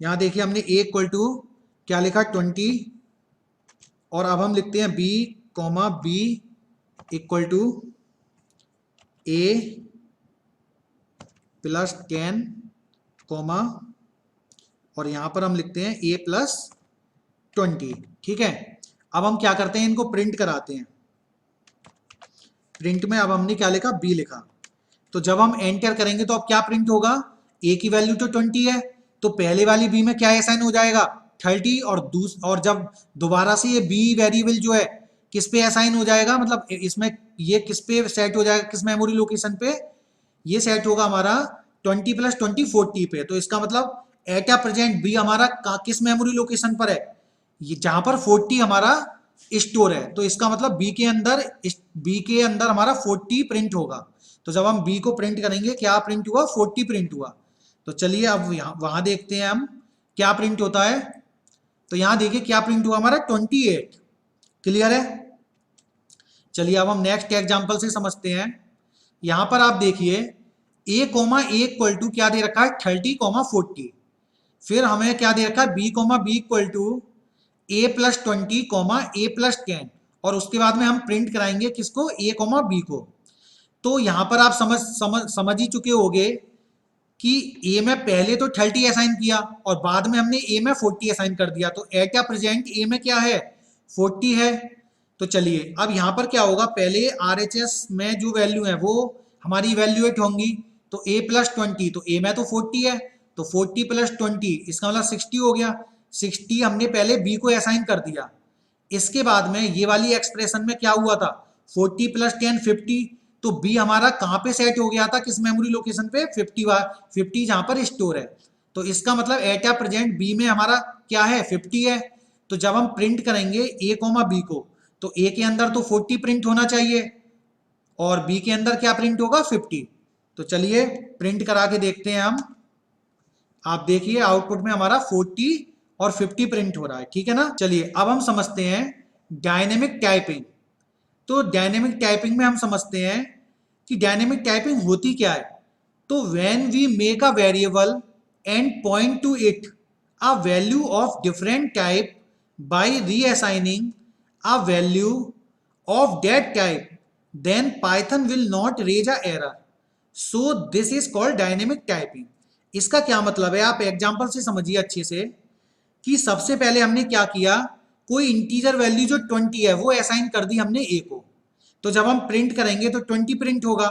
यहां देखिए हमने ए इक्वल टू क्या लिखा, 20, और अब हम लिखते हैं b comma b equal to a plus 10 comma, और यहां पर हम लिखते हैं ए प्लस 20। ठीक है, अब हम क्या करते हैं, इनको प्रिंट कराते हैं। प्रिंट में अब हमने क्या लिखा, बी लिखा। तो जब हम एंटर करेंगे तो अब क्या प्रिंट होगा, ए की वैल्यू तो 20 है, तो पहले वाली बी में क्या असाइन हो जाएगा, 30, और जब दोबारा से ये बी वेरिएबल जो है किस पे असाइन हो जाएगा, मतलब इसमें ये किस पे सेट हो जाएगा, किस मेमोरी लोकेशन पे, ये सेट होगा हमारा 20 प्लस 20 40 पे। तो इसका मतलब एट प्रेजेंट बी हमारा किस मेमोरी लोकेशन पर है, ये जहां पर 40 हमारा स्टोर है। तो इसका मतलब बी के अंदर हमारा 40 प्रिंट होगा। तो जब हम बी को प्रिंट करेंगे क्या प्रिंट हुआ, 40 प्रिंट हुआ। तो चलिए अब यहाँ वहां देखते हैं हम क्या प्रिंट होता है। तो यहां देखिए क्या प्रिंट हुआ हमारा, 28। क्लियर है। चलिए अब हम नेक्स्ट एग्जांपल से समझते हैं। यहां पर आप देखिए ए कोमा ए इक्वल टू क्या दे रखा है, 30 कोमा 40। फिर हमें क्या दे रखा है, b comma b equal to a plus 20 comma a plus 10, और उसके बाद में हम प्रिंट कराएंगे किसको, ए कोमा बी को। तो यहां पर आप समझ ही चुके होंगे कि ए में पहले तो 30 असाइन किया और बाद में हमने ए में 40 असाइन कर दिया। तो एट प्रेजेंट ए में क्या है, 40 है। तो चलिए अब यहां पर क्या होगा, पहले RHS में जो वैल्यू है वो हमारी इवेल्युएट होंगी। तो a प्लस 20, तो a में तो 40 है, तो 40 प्लस 20 इसका मतलब 60 हो गया। 60 हमने पहले b को असाइन कर दिया। इसके बाद में ये वाली एक्सप्रेशन में क्या हुआ था, 40 प्लस 10 50। तो b हमारा कहाँ पे सेट हो गया था, किस मेमोरी लोकेशन पे, 50 जहां पर स्टोर है। तो इसका मतलब एट प्रेजेंट b में हमारा क्या है, 50 है। तो जब हम प्रिंट करेंगे a कोमा b को, तो a के अंदर तो 40 प्रिंट होना चाहिए और b के अंदर क्या प्रिंट होगा, 50। तो चलिए प्रिंट करा के देखते हैं हम। आप देखिए आउटपुट में हमारा 40 और 50 प्रिंट हो रहा है। ठीक है ना। चलिए अब हम समझते हैं डायनेमिक टाइपिंग। तो डायनेमिक टाइपिंग में हम समझते हैं कि डायनेमिक टाइपिंग होती क्या है। तो when we make a variable and point to it a value of different type by reassigning a value of that type, then Python will not raise a error. So this is called dynamic typing. इसका क्या मतलब है, आप example से समझिए अच्छे से कि सबसे पहले हमने क्या किया, कोई इंटीजर वैल्यू जो 20 है वो असाइन कर दी हमने a को। तो जब हम प्रिंट करेंगे तो 20 प्रिंट होगा।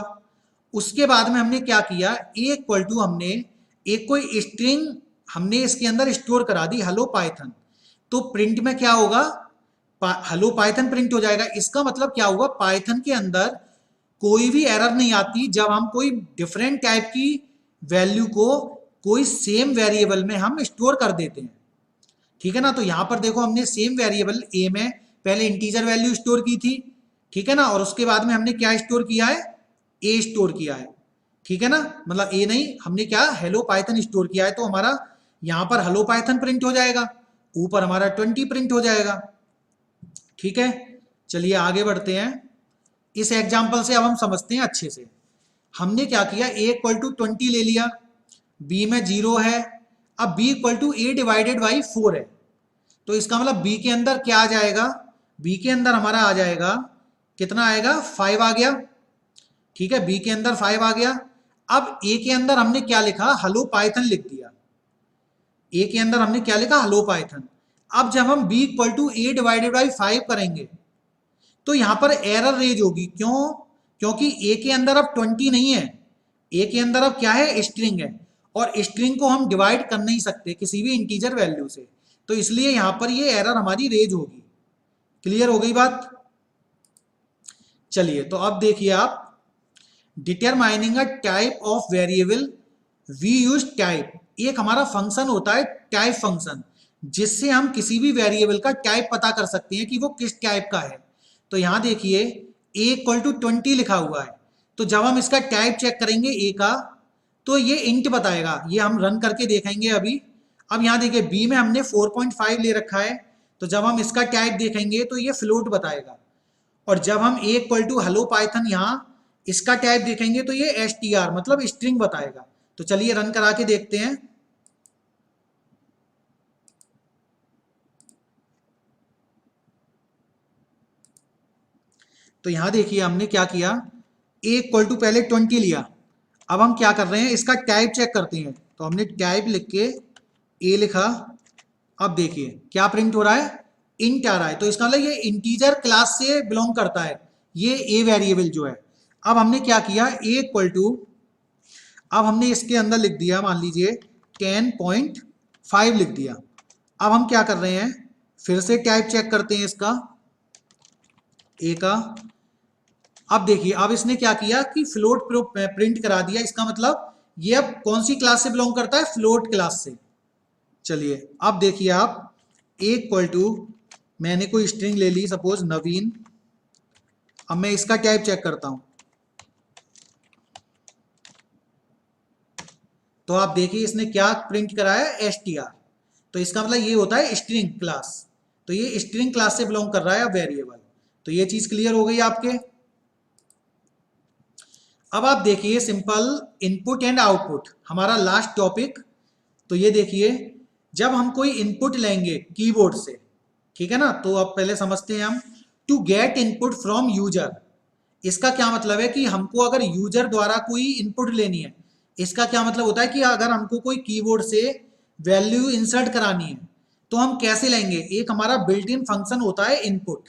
उसके बाद में हमने क्या किया, a इक्वल टू हमने एक कोई स्ट्रिंग हमने इसके अंदर स्टोर करा दी, हेलो पाइथन। तो प्रिंट में क्या होगा, हेलो पाइथन प्रिंट हो जाएगा। इसका मतलब क्या हुआ, पाइथन के अंदर कोई भी एरर नहीं आती जब हम कोई डिफरेंट टाइप की वैल्यू को कोई सेम वेरिएबल में हम स्टोर कर देते हैं। ठीक है ना। तो यहां पर देखो हमने सेम वेरिएबल ए में पहले इंटीजर वैल्यू स्टोर की थी, ठीक है ना, और उसके बाद में हमने क्या स्टोर किया है, ए स्टोर किया है। ठीक है ना, मतलब ए नहीं, हमने क्या हेलो पाइथन स्टोर किया है। तो हमारा यहां पर हेलो पाइथन प्रिंट हो जाएगा, ऊपर हमारा 20 प्रिंट हो जाएगा। ठीक है, चलिए आगे बढ़ते हैं। इस एग्जाम्पल से अब हम समझते हैं अच्छे से। हमने क्या किया, a इक्वल टू 20 ले लिया, b में 0 है। अब b equal to a divided by 4 है। तो इसका मतलब b के अंदर क्या आ जाएगा, b के अंदर हमारा आ जाएगा, कितना आएगा, 5 आ गया। ठीक है, b के अंदर 5 आ गया। अब a के अंदर हमने क्या लिखा, हेलो पाइथन लिख दिया। a के अंदर हमने क्या लिखा, हेलो पाइथन। अब जब हम b equal to a divided by 5 करेंगे तो यहां पर एरर रेज होगी। क्यों, क्योंकि a के अंदर अब 20 नहीं है, a के अंदर अब क्या है, स्ट्रिंग है, और स्ट्रिंग को हम डिवाइड कर नहीं सकते किसी भी इंटीजर वैल्यू से। तो इसलिए यहां पर ये एरर हमारी रेज होगी। क्लियर हो गई बात। चलिए तो अब देखिए आप, determining a type of variable we use type. एक हमारा फंक्शन होता है टाइप फंक्शन, जिससे हम किसी भी वेरिएबल का टाइप पता कर सकते हैं कि वो किस टाइप का है। तो यहां देखिए a इक्वल टू 20 लिखा हुआ है। तो जब हम इसका टाइप चेक करेंगे a का, तो ये इंट बताएगा। ये हम रन करके देखेंगे अभी। अब यहाँ देखिए बी में हमने 4.5 ले रखा है, तो जब हम इसका टाइप देखेंगे तो ये फ्लोट बताएगा, और जब हम ए इक्वल टू हेलो पाइथन यहाँ इसका टाइप देखेंगे तो ये str मतलब स्ट्रिंग बताएगा। तो चलिए रन करा के देखते हैं। तो यहां देखिए हमने क्या किया, ए इक्वल टू पहले 20 लिया, अब हम क्या कर रहे हैं इसका टाइप चेक करते हैं। तो हमने टाइप लिख के ए लिखा, अब देखिए क्या प्रिंट हो रहा है, इंट आ रहा है। तो इसका मतलब ये इंटीजर क्लास से बिलोंग करता है ये ए वेरिएबल जो है। अब हमने क्या किया, ए इक्वल टू, अब हमने इसके अंदर लिख दिया मान लीजिए 10.5 लिख दिया। अब हम क्या कर रहे हैं, फिर से टाइप चेक करते हैं इसका ए का। अब देखिए अब इसने क्या किया कि फ्लोट प्रिंट करा दिया, इसका मतलब ये अब कौन सी क्लास से बिलोंग करता है, फ्लोट क्लास से। चलिए अब देखिए आप ए इक्वल टू, मैंने कोई स्ट्रिंग ले ली सपोज नवीन, अब मैं इसका टाइप चेक करता हूं। तो आप देखिए इसने क्या प्रिंट कराया, str। तो इसका मतलब ये होता है स्ट्रिंग क्लास, तो ये स्ट्रिंग क्लास से बिलोंग कर रहा है वेरिएबल। तो ये चीज क्लियर हो गई आपके। अब आप देखिए सिंपल इनपुट एंड आउटपुट, हमारा लास्ट टॉपिक। तो ये देखिए जब हम कोई इनपुट लेंगे कीबोर्ड से, ठीक है ना, तो अब पहले समझते हैं हम, to get input from user, इसका क्या मतलब है कि हमको अगर यूजर द्वारा कोई इनपुट लेनी है, इसका क्या मतलब होता है कि अगर हमको कोई कीबोर्ड से वैल्यू इंसर्ट करानी है तो हम कैसे लेंगे, एक हमारा बिल्ट इन फंक्शन होता है इनपुट,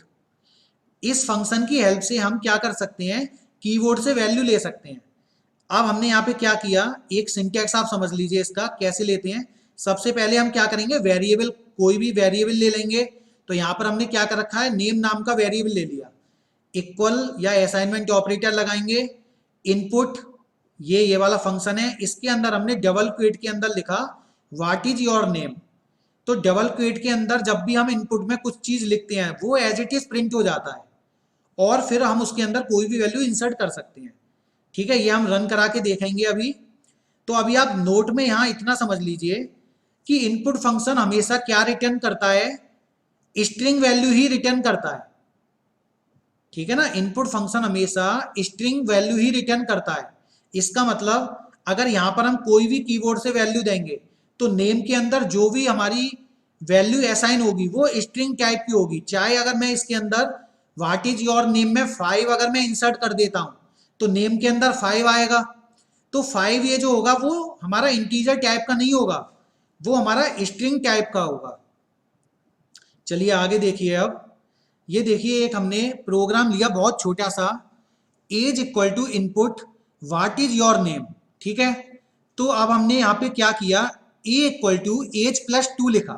इस फंक्शन की हेल्प से हम क्या कर सकते हैं, कीबोर्ड से वैल्यू ले सकते हैं। अब हमने यहाँ पे क्या किया, एक सिंटैक्स आप समझ लीजिए इसका कैसे लेते हैं। सबसे पहले हम क्या करेंगे, वेरिएबल, कोई भी वेरिएबल ले लेंगे। तो यहाँ पर हमने क्या कर रखा है, नेम नाम का वेरिएबल ले लिया, इक्वल या असाइनमेंट ऑपरेटर लगाएंगे, इनपुट ये वाला फंक्शन है, इसके अंदर हमने डबल क्वेट के अंदर लिखा व्हाट इज योर नेम। तो डबल क्वेट के अंदर जब भी हम इनपुट में कुछ चीज लिखते हैं वो एज इट इज प्रिंट हो जाता है, और फिर हम उसके अंदर कोई भी वैल्यू इंसर्ट कर सकते हैं। ठीक है, ये हम रन करा के देखेंगे अभी। तो अभी आप नोट में यहां इतना समझ लीजिए कि इनपुट फंक्शन हमेशा क्या रिटर्न करता है, स्ट्रिंग वैल्यू ही रिटर्न करता है। ठीक है ना, इनपुट फंक्शन हमेशा स्ट्रिंग वैल्यू ही रिटर्न करता है। इसका मतलब अगर यहां पर हम कोई भी कीबोर्ड से वैल्यू देंगे तो नेम के अंदर जो भी हमारी वैल्यू असाइन होगी वो स्ट्रिंग टाइप की होगी। चाहे अगर मैं इसके अंदर व्हाट इज योर नेम में 5 अगर मैं इंसर्ट कर देता हूं तो नेम के अंदर 5 आएगा। तो 5 ये जो होगा वो हमारा इंटीजर टाइप का नहीं होगा, वो हमारा स्ट्रिंग टाइप का होगा। चलिए आगे देखिए। अब ये देखिए एक हमने प्रोग्राम लिया बहुत छोटा सा, age equal to input what is your name. ठीक है, तो अब हमने यहाँ पे क्या किया, a equal to age plus 2 लिखा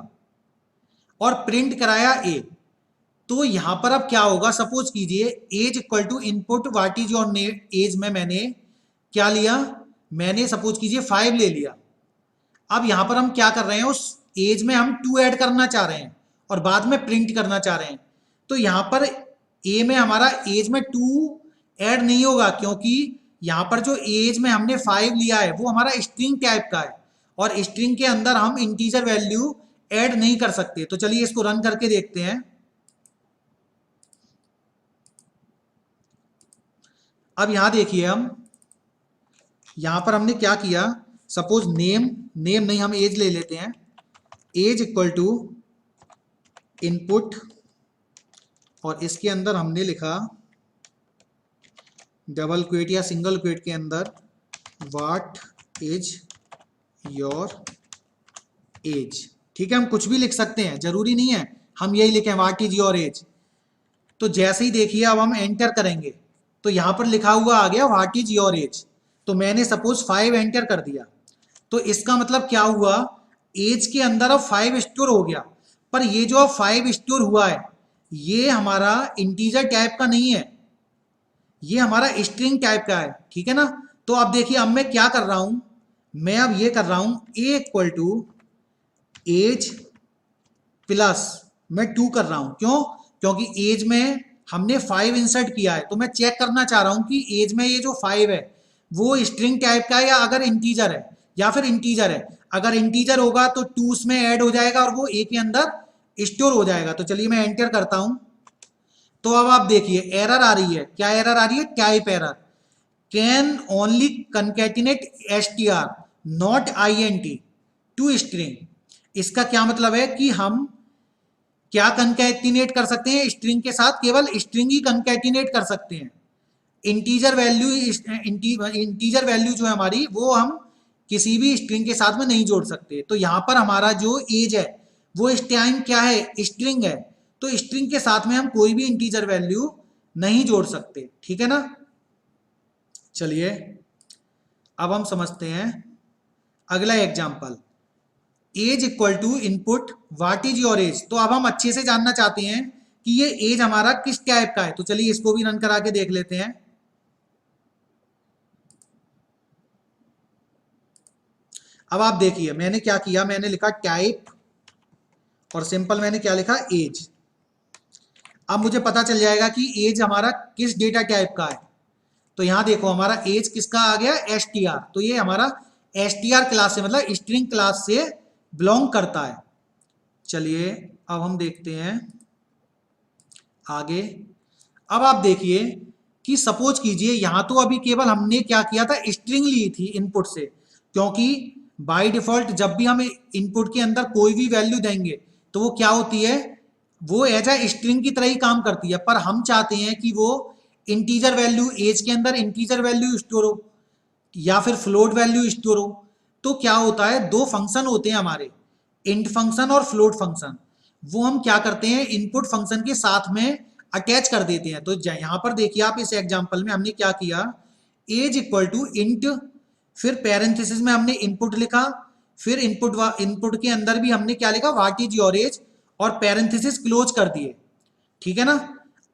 और प्रिंट कराया ए। तो यहां पर अब क्या होगा, सपोज कीजिए age equal to input what is your name, age में मैंने क्या लिया, मैंने सपोज कीजिए 5 ले लिया। अब यहां पर हम क्या कर रहे हैं, उस एज में हम 2 ऐड करना चाह रहे हैं और बाद में प्रिंट करना चाह रहे हैं। तो यहां पर ए में हमारा एज में 2 ऐड नहीं होगा, क्योंकि यहां पर जो एज में हमने 5 लिया है वो हमारा स्ट्रिंग टाइप का है और स्ट्रिंग के अंदर हम इंटीजर वैल्यू ऐड नहीं कर सकते। तो चलिए इसको रन करके देखते हैं। अब यहां देखिए हम, यहां पर हमने क्या किया, सपोज नेम नहीं हम एज ले लेते हैं, एज इक्वल टू इनपुट और इसके अंदर हमने लिखा डबल क्वेट या सिंगल क्वेट के अंदर व्हाट इज योर एज। ठीक है, हम कुछ भी लिख सकते हैं, जरूरी नहीं है हम यही लिखें व्हाट इज योर एज। तो जैसे ही देखिए अब हम एंटर करेंगे तो यहां पर लिखा हुआ आ गया व्हाट इज योर एज। तो मैंने सपोज 5 एंटर कर दिया, तो इसका मतलब क्या हुआ, एज के अंदर अब 5 स्टोर हो गया। पर ये जो अब 5 स्टोर हुआ है ये हमारा इंटीजर टाइप का नहीं है, ये हमारा स्ट्रिंग टाइप का है। ठीक है ना, तो अब देखिए अब मैं क्या कर रहा हूं, मैं अब ये कर रहा हूं ए इक्वल टू एज प्लस मैं 2 कर रहा हूं। क्यों, क्योंकि एज में हमने 5 इंसर्ट किया है, तो मैं चेक करना चाह रहा हूं कि एज में ये जो 5 है वो स्ट्रिंग टाइप का है या अगर इंटीजर है या फिर इंटीजर है। अगर इंटीजर होगा तो 2 उसमें ऐड हो जाएगा और वो ए के अंदर स्टोर हो जाएगा। तो चलिए मैं एंटर करता हूं। तो अब आप देखिए एरर आ रही है। क्या एरर आ रही है? Type error. Can only concatenate str not int to string. इसका क्या मतलब है कि हम क्या कंकैटिनेट कर सकते हैं? स्ट्रिंग के साथ केवल स्ट्रिंग ही कंकैटिनेट कर सकते हैं। इंटीजर वैल्यू, इंटीजर वैल्यू जो है हमारी, वो हम किसी भी स्ट्रिंग के साथ में नहीं जोड़ सकते। तो यहां पर हमारा जो एज है वो इस टाइम क्या है? स्ट्रिंग है। तो स्ट्रिंग के साथ में हम कोई भी इंटीजर वैल्यू नहीं जोड़ सकते। ठीक है ना? चलिए अब हम समझते हैं अगला example. Age equal to input what is your age. तो अब हम अच्छे से जानना चाहते हैं कि ये एज हमारा किस टाइप का है। तो चलिए इसको भी रन करा के देख लेते हैं। अब आप देखिए मैंने क्या किया, मैंने लिखा टाइप और सिंपल मैंने क्या लिखा? एज। अब मुझे पता चल जाएगा कि एज हमारा किस डेटा टाइप का है। तो यहां देखो हमारा एज किसका आ गया? str। तो ये हमारा str क्लास से, मतलब स्ट्रिंग क्लास से बिलोंग करता है। चलिए अब हम देखते हैं आगे। अब आप देखिए कि सपोज कीजिए यहां तो अभी केवल हमने क्या किया था? स्ट्रिंग ली थी इनपुट से, क्योंकि बाय डिफॉल्ट जब भी हम इनपुट के अंदर कोई भी वैल्यू देंगे तो वो क्या होती है? वो एज ए स्ट्रिंग की तरह ही काम करती है। पर हम चाहते हैं कि वो इंटीजर वैल्यू, एज के अंदर इंटीजर वैल्यू स्टोर हो या फिर फ्लोट वैल्यू स्टोर हो। तो क्या होता है? दो फंक्शन होते हैं हमारे, इंट फंक्शन और फ्लोट फंक्शन। वो हम क्या करते हैं? इनपुट फंक्शन के साथ में अटैच कर देते हैं। तो यहां पर देखिए आप इस एग्जांपल में हमने क्या किया? एज इक्वल टू इंट, फिर पैरेंथेसिस में हमने इनपुट लिखा, फिर इनपुट के अंदर भी हमने क्या लिखा? व्हाट इज योर एज, और पैरेंथेसिस क्लोज कर दिए। ठीक है ना?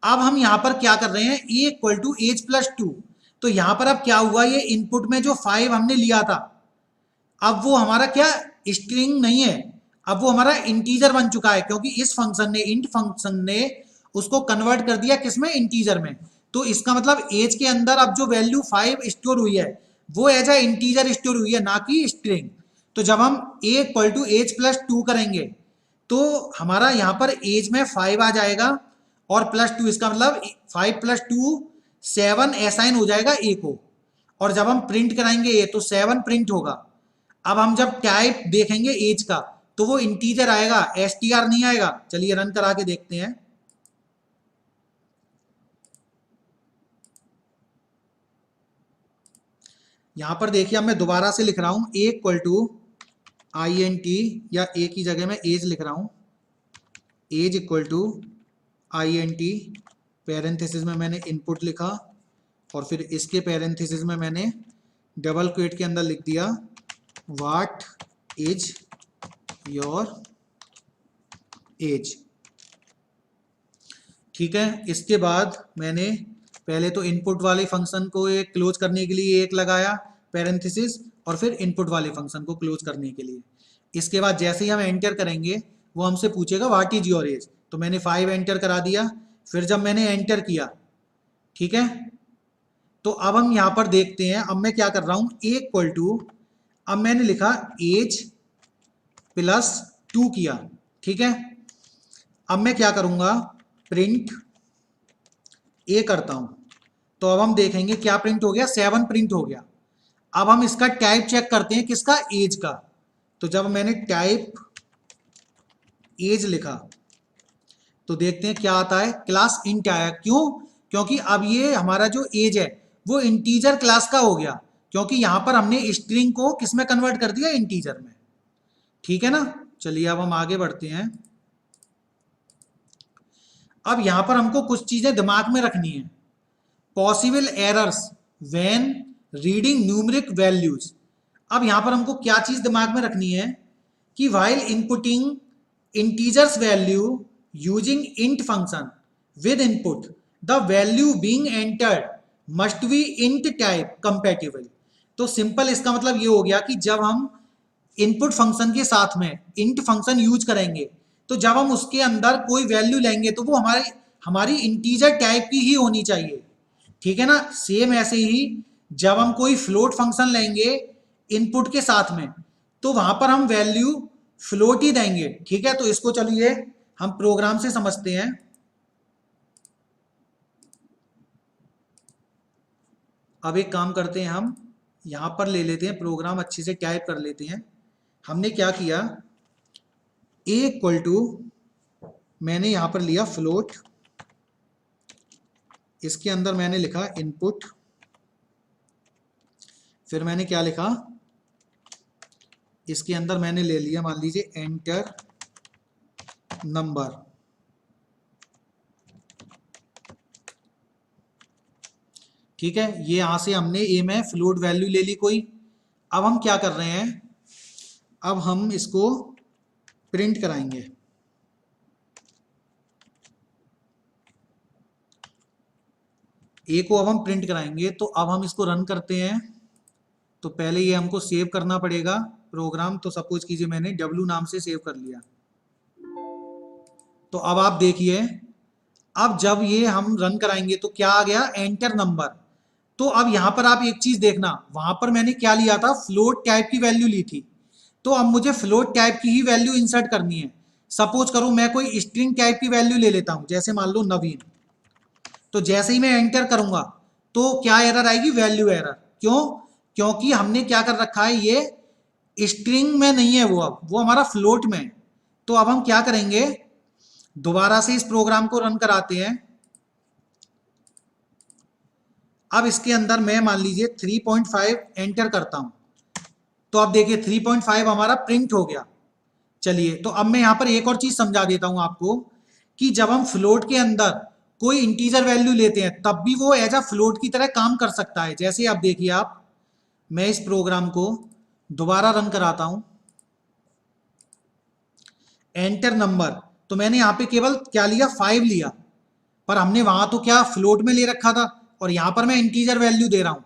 अब हम यहां पर क्या कर रहे हैं? ए इक्वल टू एज प्लस 2। तो यहां पर अब क्या हुआ? ये इनपुट में जो 5 हमने लिया था, अब वो हमारा क्या? स्ट्रिंग नहीं है, अब वो हमारा इंटीजर बन चुका है, क्योंकि इस फंक्शन ने, इंट फंक्शन ने उसको कन्वर्ट कर दिया किसमें? इंटीजर में। तो इसका मतलब एज के अंदर अब जो वैल्यू 5 स्टोर हुई है वो एज ए इंटीजर स्टोर हुई है, ना कि स्ट्रिंग। तो जब हम ए इक्वल टू एज प्लस 2 करेंगे तो हमारा यहाँ पर एज में 5 आ जाएगा और प्लस 2, इसका मतलब 5 प्लस 2 7 असाइन हो जाएगा ए को। और जब हम प्रिंट कराएंगे ए तो 7 प्रिंट होगा। अब हम जब टाइप देखेंगे एज का तो वो इंटीजर आएगा, str नहीं आएगा। चलिए रन करा के देखते हैं। यहां पर देखिए अब मैं दोबारा से लिख रहा हूं ए इक्वल टू int, या ए की जगह में एज लिख रहा हूं। Age equal to int, parenthesis में मैंने इनपुट लिखा और फिर इसके पैरेंथेसिस में मैंने डबल क्वेट के अंदर लिख दिया व्हाट इज योर एज। ठीक है? इसके बाद मैंने पहले तो इनपुट वाले फंक्शन को एक क्लोज करने के लिए एक लगाया पैरेंथेसिस, और फिर इनपुट वाले फंक्शन को क्लोज करने के लिए। इसके बाद जैसे ही हम एंटर करेंगे वो हमसे पूछेगा व्हाट इज योर एज। तो मैंने 5 एंटर करा दिया। फिर जब मैंने एंटर किया, ठीक है, तो अब हम यहां पर देखते हैं। अब मैं क्या कर रहा हूं? ए इक्वल टू, अब मैंने लिखा एज प्लस 2 किया। ठीक है? अब मैं क्या करूंगा? प्रिंट ए करता हूं। तो अब हम देखेंगे क्या प्रिंट हो गया? 7 प्रिंट हो गया। अब हम इसका टाइप चेक करते हैं, किसका? एज का। तो जब मैंने टाइप एज लिखा तो देखते हैं क्या आता है? क्लास इंट आया। क्यों? क्योंकि अब ये हमारा जो एज है वो इंटीजर क्लास का हो गया, क्योंकि यहां पर हमने स्ट्रिंग को किस में कन्वर्ट कर दिया? इंटीजर में। ठीक है ना? चलिए अब हम आगे बढ़ते हैं। अब यहां पर हमको कुछ चीजें दिमाग में रखनी है। Possible errors when reading numeric values. अब यहां पर हमको क्या चीज दिमाग में रखनी है कि while inputting integers value using int function with input, the value being entered must be int type compatible. तो सिंपल इसका मतलब ये हो गया कि जब हम इनपुट फंक्शन के साथ में इंट फंक्शन यूज करेंगे तो जब हम उसके अंदर कोई वैल्यू लेंगे तो वो हमारी इंटीजर टाइप की ही होनी चाहिए। ठीक है ना? सेम ऐसे ही जब हम कोई फ्लोट फंक्शन लेंगे इनपुट के साथ में तो वहां पर हम वैल्यू फ्लोट ही देंगे, ठीक है। तो इसको चलिए हम प्रोग्राम से समझते हैं। अब एक काम करते हैं, हम यहां पर ले लेते हैं प्रोग्राम, अच्छे से टाइप कर लेते हैं। हमने क्या किया, a इक्वल टू, मैंने यहां पर लिया फ्लोट, इसके अंदर मैंने लिखा इनपुट, फिर मैंने क्या लिखा, इसके अंदर मैंने ले लिया मान लीजिए एंटर नंबर। ठीक है, ये यहां से हमने ए में फ्लोट वैल्यू ले ली कोई। अब हम क्या कर रहे हैं, अब हम इसको प्रिंट कराएंगे। ए को अब हम प्रिंट कराएंगे, तो अब हम इसको रन करते हैं। तो पहले ये हमको सेव करना पड़ेगा प्रोग्राम, तो सपोज कीजिए मैंने W नाम से सेव कर लिया। तो अब आप देखिए, अब जब ये हम रन कराएंगे तो क्या आ गया, एंटर नंबर। तो अब यहां पर आप एक चीज देखना, वहां पर मैंने क्या लिया था, फ्लोट टाइप की वैल्यू ली थी। तो अब मुझे फ्लोट टाइप की ही वैल्यू इंसर्ट करनी है। सपोज करो मैं कोई स्ट्रिंग टाइप की वैल्यू ले लेता हूं, जैसे मान लो नवीन। तो जैसे ही मैं एंटर करूंगा तो क्या एरर आएगी, वैल्यू एरर। क्यों, क्योंकि हमने क्या कर रखा है, ये स्ट्रिंग में नहीं है, वो अब वो हमारा फ्लोट में है। तो अब हम क्या करेंगे, दोबारा से इस प्रोग्राम को रन कराते हैं। अब इसके अंदर मैं मान लीजिए 3.5 एंटर करता हूं, तो अब देखिए 3.5 हमारा प्रिंट हो गया। चलिए, तो अब मैं यहां पर एक और चीज समझा देता हूं आपको, कि जब हम फ्लोट के अंदर कोई इंटीजर वैल्यू लेते हैं तब भी वो एज अ फ्लोट की तरह काम कर सकता है। जैसे आप देखिए, आप, मैं इस प्रोग्राम को दोबारा रन कराता हूं, एंटर नंबर। तो मैंने यहां पे केवल क्या लिया, 5 लिया, पर हमने वहां तो क्या फ्लोट में ले रखा था, और यहां पर मैं इंटीजर वैल्यू दे रहा हूं।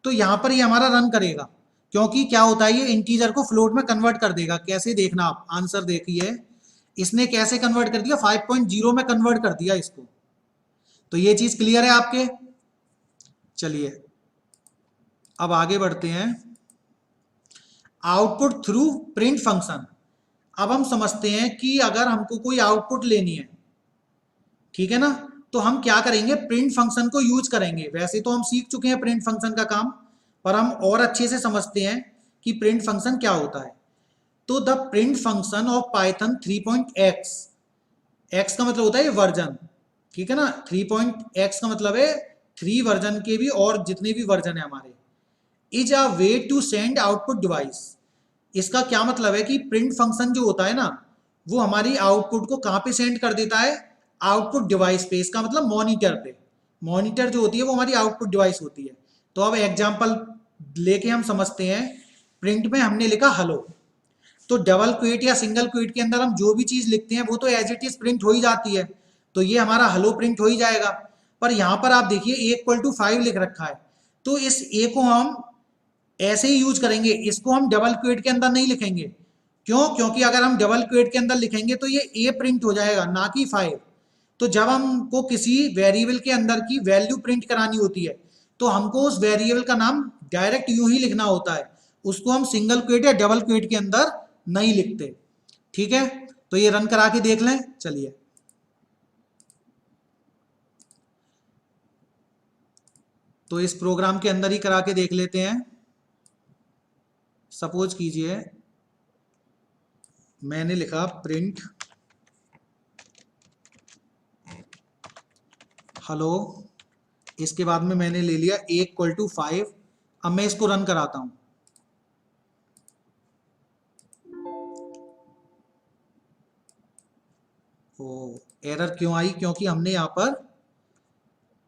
तो यहां पर ये हमारा रन करेगा, क्योंकि क्या होता है, ये इंटीजर को फ्लोट में कन्वर्ट कर देगा। कैसे, देखना आप आंसर देखिए, इसने कैसे कन्वर्ट कर दिया, 5.0 में कन्वर्ट कर दिया इसको। तो ये चीज क्लियर है आपके। चलिए अब आगे बढ़ते हैं, आउटपुट थ्रू प्रिंट फंक्शन। अब हम समझते हैं कि अगर हमको कोई आउटपुट लेनी है, ठीक है ना, तो हम क्या करेंगे, प्रिंट फंक्शन को यूज करेंगे। वैसे तो हम सीख चुके हैं प्रिंट फंक्शन का काम, पर हम और अच्छे से समझते हैं कि प्रिंट फंक्शन क्या होता है। तो the print function of Python 3.x, x का मतलब होता है वर्जन, ठीक है ना, 3.x का मतलब है 3 वर्जन के भी, और जितने भी वर्जन है हमारे, is a way to send output device. इसका क्या मतलब है कि प्रिंट फंक्शन जो होता है ना, वो हमारी आउटपुट को कहां पे सेंड कर देता है, आउटपुट डिवाइस पे। इसका मतलब मॉनिटर पे। मॉनिटर जो होती है वो हमारी आउटपुट डिवाइस होती है। तो अब एग्जांपल लेके हम समझते हैं। प्रिंट में हमने लिखा हेलो, तो डबल क्वेट या सिंगल क्वेट के अंदर हम जो भी चीज लिखते हैं वो तो एज इट इज प्रिंट हो ही जाती है। तो ये हमारा हेलो प्रिंट हो ही जाएगा। पर यहां पर आप देखिए ए इक्वल टू 5 लिख रखा है, तो इस ए को हम ऐसे ही यूज करेंगे, इसको हम डबल क्वेट के अंदर नहीं लिखेंगे। क्यों, क्योंकि अगर हम डबल क्वेट के अंदर लिखेंगे तो ये ए प्रिंट हो जाएगा, ना कि 5। तो जब हमको किसी वेरिएबल के अंदर की वैल्यू प्रिंट करानी होती है, तो हमको उस वेरिएबल का नाम डायरेक्ट यूं ही लिखना होता है, उसको हम सिंगल क्वेट या डबल क्वेट के अंदर नहीं लिखते। ठीक है, तो ये रन करा के देख लें। चलिए, तो इस प्रोग्राम के अंदर ही करा के देख लेते हैं। सपोज कीजिए मैंने लिखा प्रिंट हेलो, इसके बाद में मैंने ले लिया ए इक्वल टू 5। अब मैं इसको रन कराता हूं। ओ, एरर क्यों आई, क्योंकि हमने यहां पर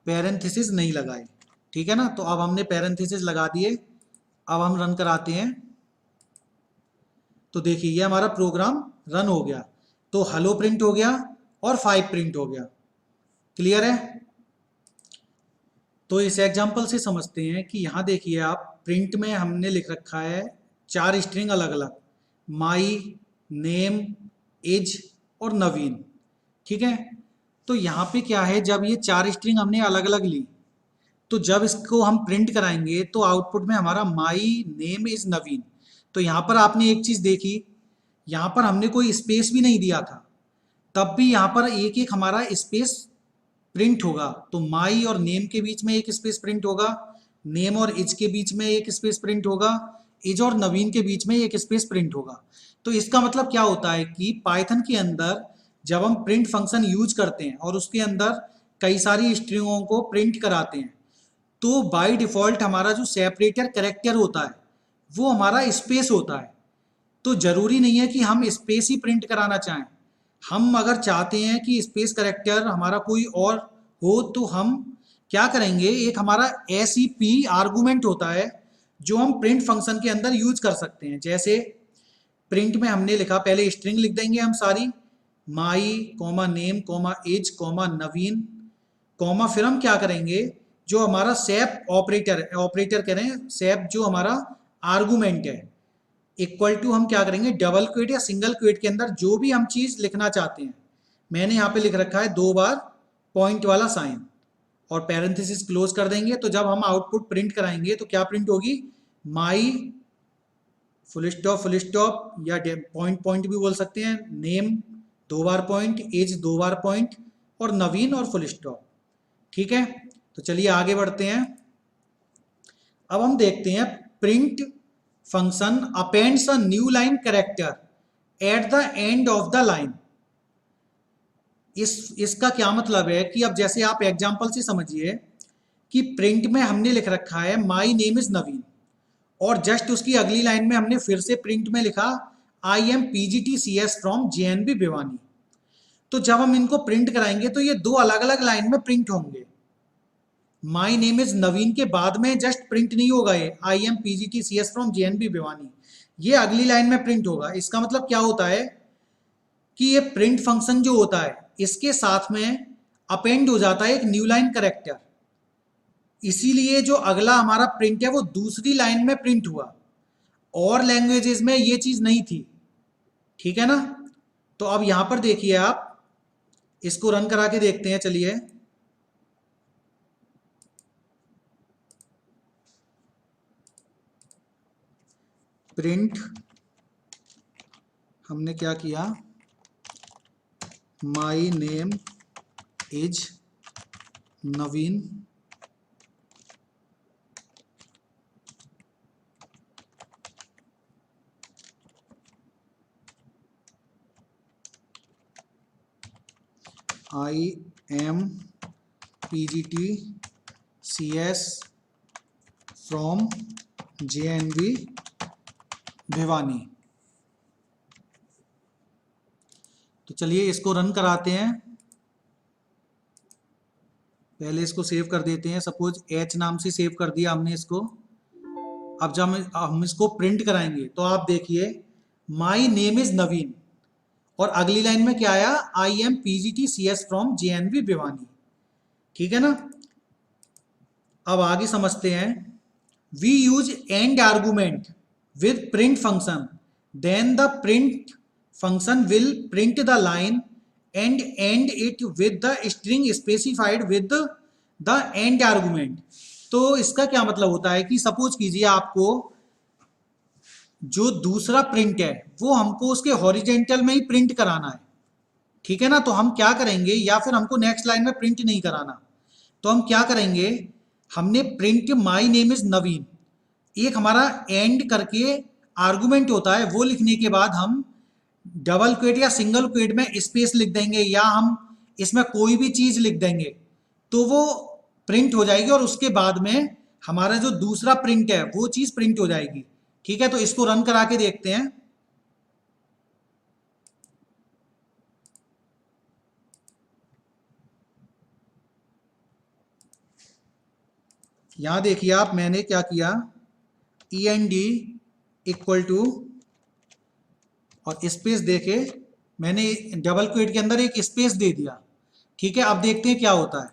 पैरेंथेसिस नहीं लगाए। ठीक है ना, तो अब हमने पैरेंथेसिस लगा दिए। अब हम रन कराते हैं, तो देखिए ये हमारा प्रोग्राम रन हो गया। तो हेलो प्रिंट हो गया और 5 प्रिंट हो गया। क्लियर है। तो इस एग्जांपल से समझते हैं कि यहां देखिए आप, प्रिंट में हमने लिख रखा है 4 स्ट्रिंग अलग अलग, माई, नेम, एज और नवीन। ठीक है, तो यहां पे क्या है, जब ये 4 स्ट्रिंग हमने अलग अलग ली, तो जब इसको हम प्रिंट कराएंगे तो आउटपुट में हमारा माई, नेम, इज, नवीन। तो यहाँ पर आपने एक चीज देखी, यहाँ पर हमने कोई स्पेस भी नहीं दिया था, तब भी यहाँ पर एक एक हमारा स्पेस प्रिंट होगा। तो माई और नेम के बीच में एक स्पेस प्रिंट होगा, नेम और इज के बीच में एक स्पेस प्रिंट होगा, इज और नवीन के बीच में एक स्पेस प्रिंट होगा। तो इसका मतलब क्या होता है कि पाइथन के अंदर जब हम प्रिंट फंक्शन यूज करते हैं और उसके अंदर कई सारी स्ट्रिंगों को प्रिंट कराते हैं, तो बाय डिफॉल्ट हमारा जो सेपरेटर कैरेक्टर होता है वो हमारा स्पेस होता है। तो जरूरी नहीं है कि हम स्पेस ही प्रिंट कराना चाहें। हम अगर चाहते हैं कि स्पेस कैरेक्टर हमारा कोई और हो तो हम क्या करेंगे, एक हमारा SEP आर्गुमेंट होता है जो हम प्रिंट फंक्शन के अंदर यूज कर सकते हैं। जैसे प्रिंट में हमने लिखा, पहले स्ट्रिंग लिख देंगे हम सारी, my comma name comma age comma Naveen comma, फिर हम क्या करेंगे, जो हमारा सेप ऑपरेटर करें, सेप जो हमारा आर्गुमेंट है, इक्वल टू हम क्या करेंगे, डबल क्वेट या सिंगल क्वेट के अंदर जो भी हम चीज लिखना चाहते हैं, मैंने यहाँ पे लिख रखा है 2 बार पॉइंट वाला साइन और पैरेंथेसिस क्लोज कर देंगे। तो जब हम आउटपुट प्रिंट कराएंगे तो क्या प्रिंट होगी, माई फुल स्टॉप या पॉइंट पॉइंट भी बोल सकते हैं, नेम 2 बार पॉइंट, एज 2 बार पॉइंट और नवीन और फुल स्टॉप। ठीक है, तो चलिए आगे बढ़ते हैं। अब हम देखते हैं print function happens a new line character at the end of the line. इसका क्या मतलब है कि अब जैसे आप एग्जांपल से समझिए कि प्रिंट में हमने लिख रखा है माय नेम इज नवीन और जस्ट उसकी अगली लाइन में हमने फिर से प्रिंट में लिखा आई am PGTCS from JNB Bhiwani. तो जब हम इनको प्रिंट कराएंगे तो ये 2 अलग अलग लाइन में प्रिंट होंगे। माई नेम इज नवीन के बाद में जस्ट प्रिंट नहीं होगा ये आई am PGTCS from JNB Bhiwani, ये अगली लाइन में प्रिंट होगा। इसका मतलब क्या होता है कि ये प्रिंट फंक्शन जो होता है इसके साथ में अपेंड हो जाता है एक न्यू लाइन कैरेक्टर, इसीलिए जो अगला हमारा प्रिंट है वो दूसरी लाइन में प्रिंट हुआ। और लैंग्वेजेस में ये चीज नहीं थी, ठीक है ना। तो अब यहां पर देखिए, आप इसको रन करा के देखते हैं, चलिए। प्रिंट हमने क्या किया, my name is Naveen I am PGTCS from JNB Bhiwani. तो चलिए इसको रन कराते हैं। पहले इसको सेव कर देते हैं, सपोज H नाम से सेव कर दिया हमने इसको। अब जब हम इसको प्रिंट कराएंगे तो आप देखिए माई नेम इज नवीन और अगली लाइन में क्या आया, I am PGTCS from JNB Bhiwani. ठीक है ना। अब आगे समझते हैं। We use end argument with print function, then the print function will print the line and end it with the string specified with the end argument। तो इसका क्या मतलब होता है कि सपोज कीजिए आपको जो दूसरा प्रिंट है वो हमको उसके हॉरिजेंटल में ही प्रिंट कराना है, ठीक है ना। तो हम क्या करेंगे, या फिर हमको नेक्स्ट लाइन में प्रिंट नहीं कराना, तो हम क्या करेंगे, हमने प्रिंट माई नेम इज नवीन, एक हमारा एंड करके आर्गुमेंट होता है, वो लिखने के बाद हम डबल क्वेट या सिंगल क्वेट में स्पेस लिख देंगे या हम इसमें कोई भी चीज लिख देंगे तो वो प्रिंट हो जाएगी और उसके बाद में हमारा जो दूसरा प्रिंट है वो चीज प्रिंट हो जाएगी। ठीक है, तो इसको रन करा के देखते हैं। यहां देखिए आप, मैंने क्या किया, END इक्वल टू और स्पेस देके मैंने डबल क्वेट के अंदर एक स्पेस दे दिया। ठीक है, अब देखते हैं क्या होता है।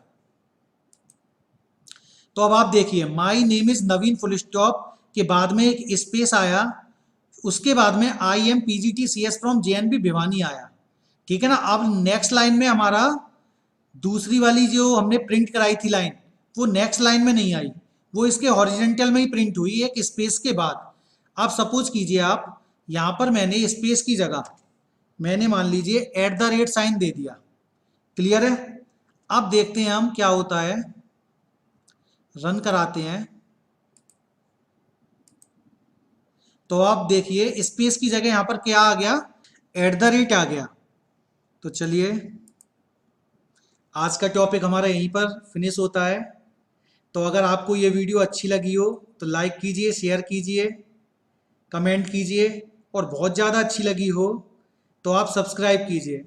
तो अब आप देखिए my name is Naveen full stop के बाद में एक स्पेस आया, उसके बाद में आई am PGTCS from JNB Bhiwani आया। ठीक है ना। अब नेक्स्ट लाइन में हमारा दूसरी वाली जो हमने प्रिंट कराई थी लाइन, वो नेक्स्ट लाइन में नहीं आई, वो इसके हॉरिजेंटल में ही प्रिंट हुई एक स्पेस के बाद। आप सपोज कीजिए, आप यहाँ पर मैंने स्पेस की जगह मैंने मान लीजिए @ साइन दे दिया। क्लियर है? अब देखते हैं हम क्या होता है, रन कराते हैं। तो आप देखिए स्पेस की जगह यहाँ पर क्या आ गया, @ आ गया। तो चलिए आज का टॉपिक हमारा यहीं पर फिनिश होता है। तो अगर आपको ये वीडियो अच्छी लगी हो तो लाइक कीजिए, शेयर कीजिए, कमेंट कीजिए, और बहुत ज़्यादा अच्छी लगी हो तो आप सब्सक्राइब कीजिए।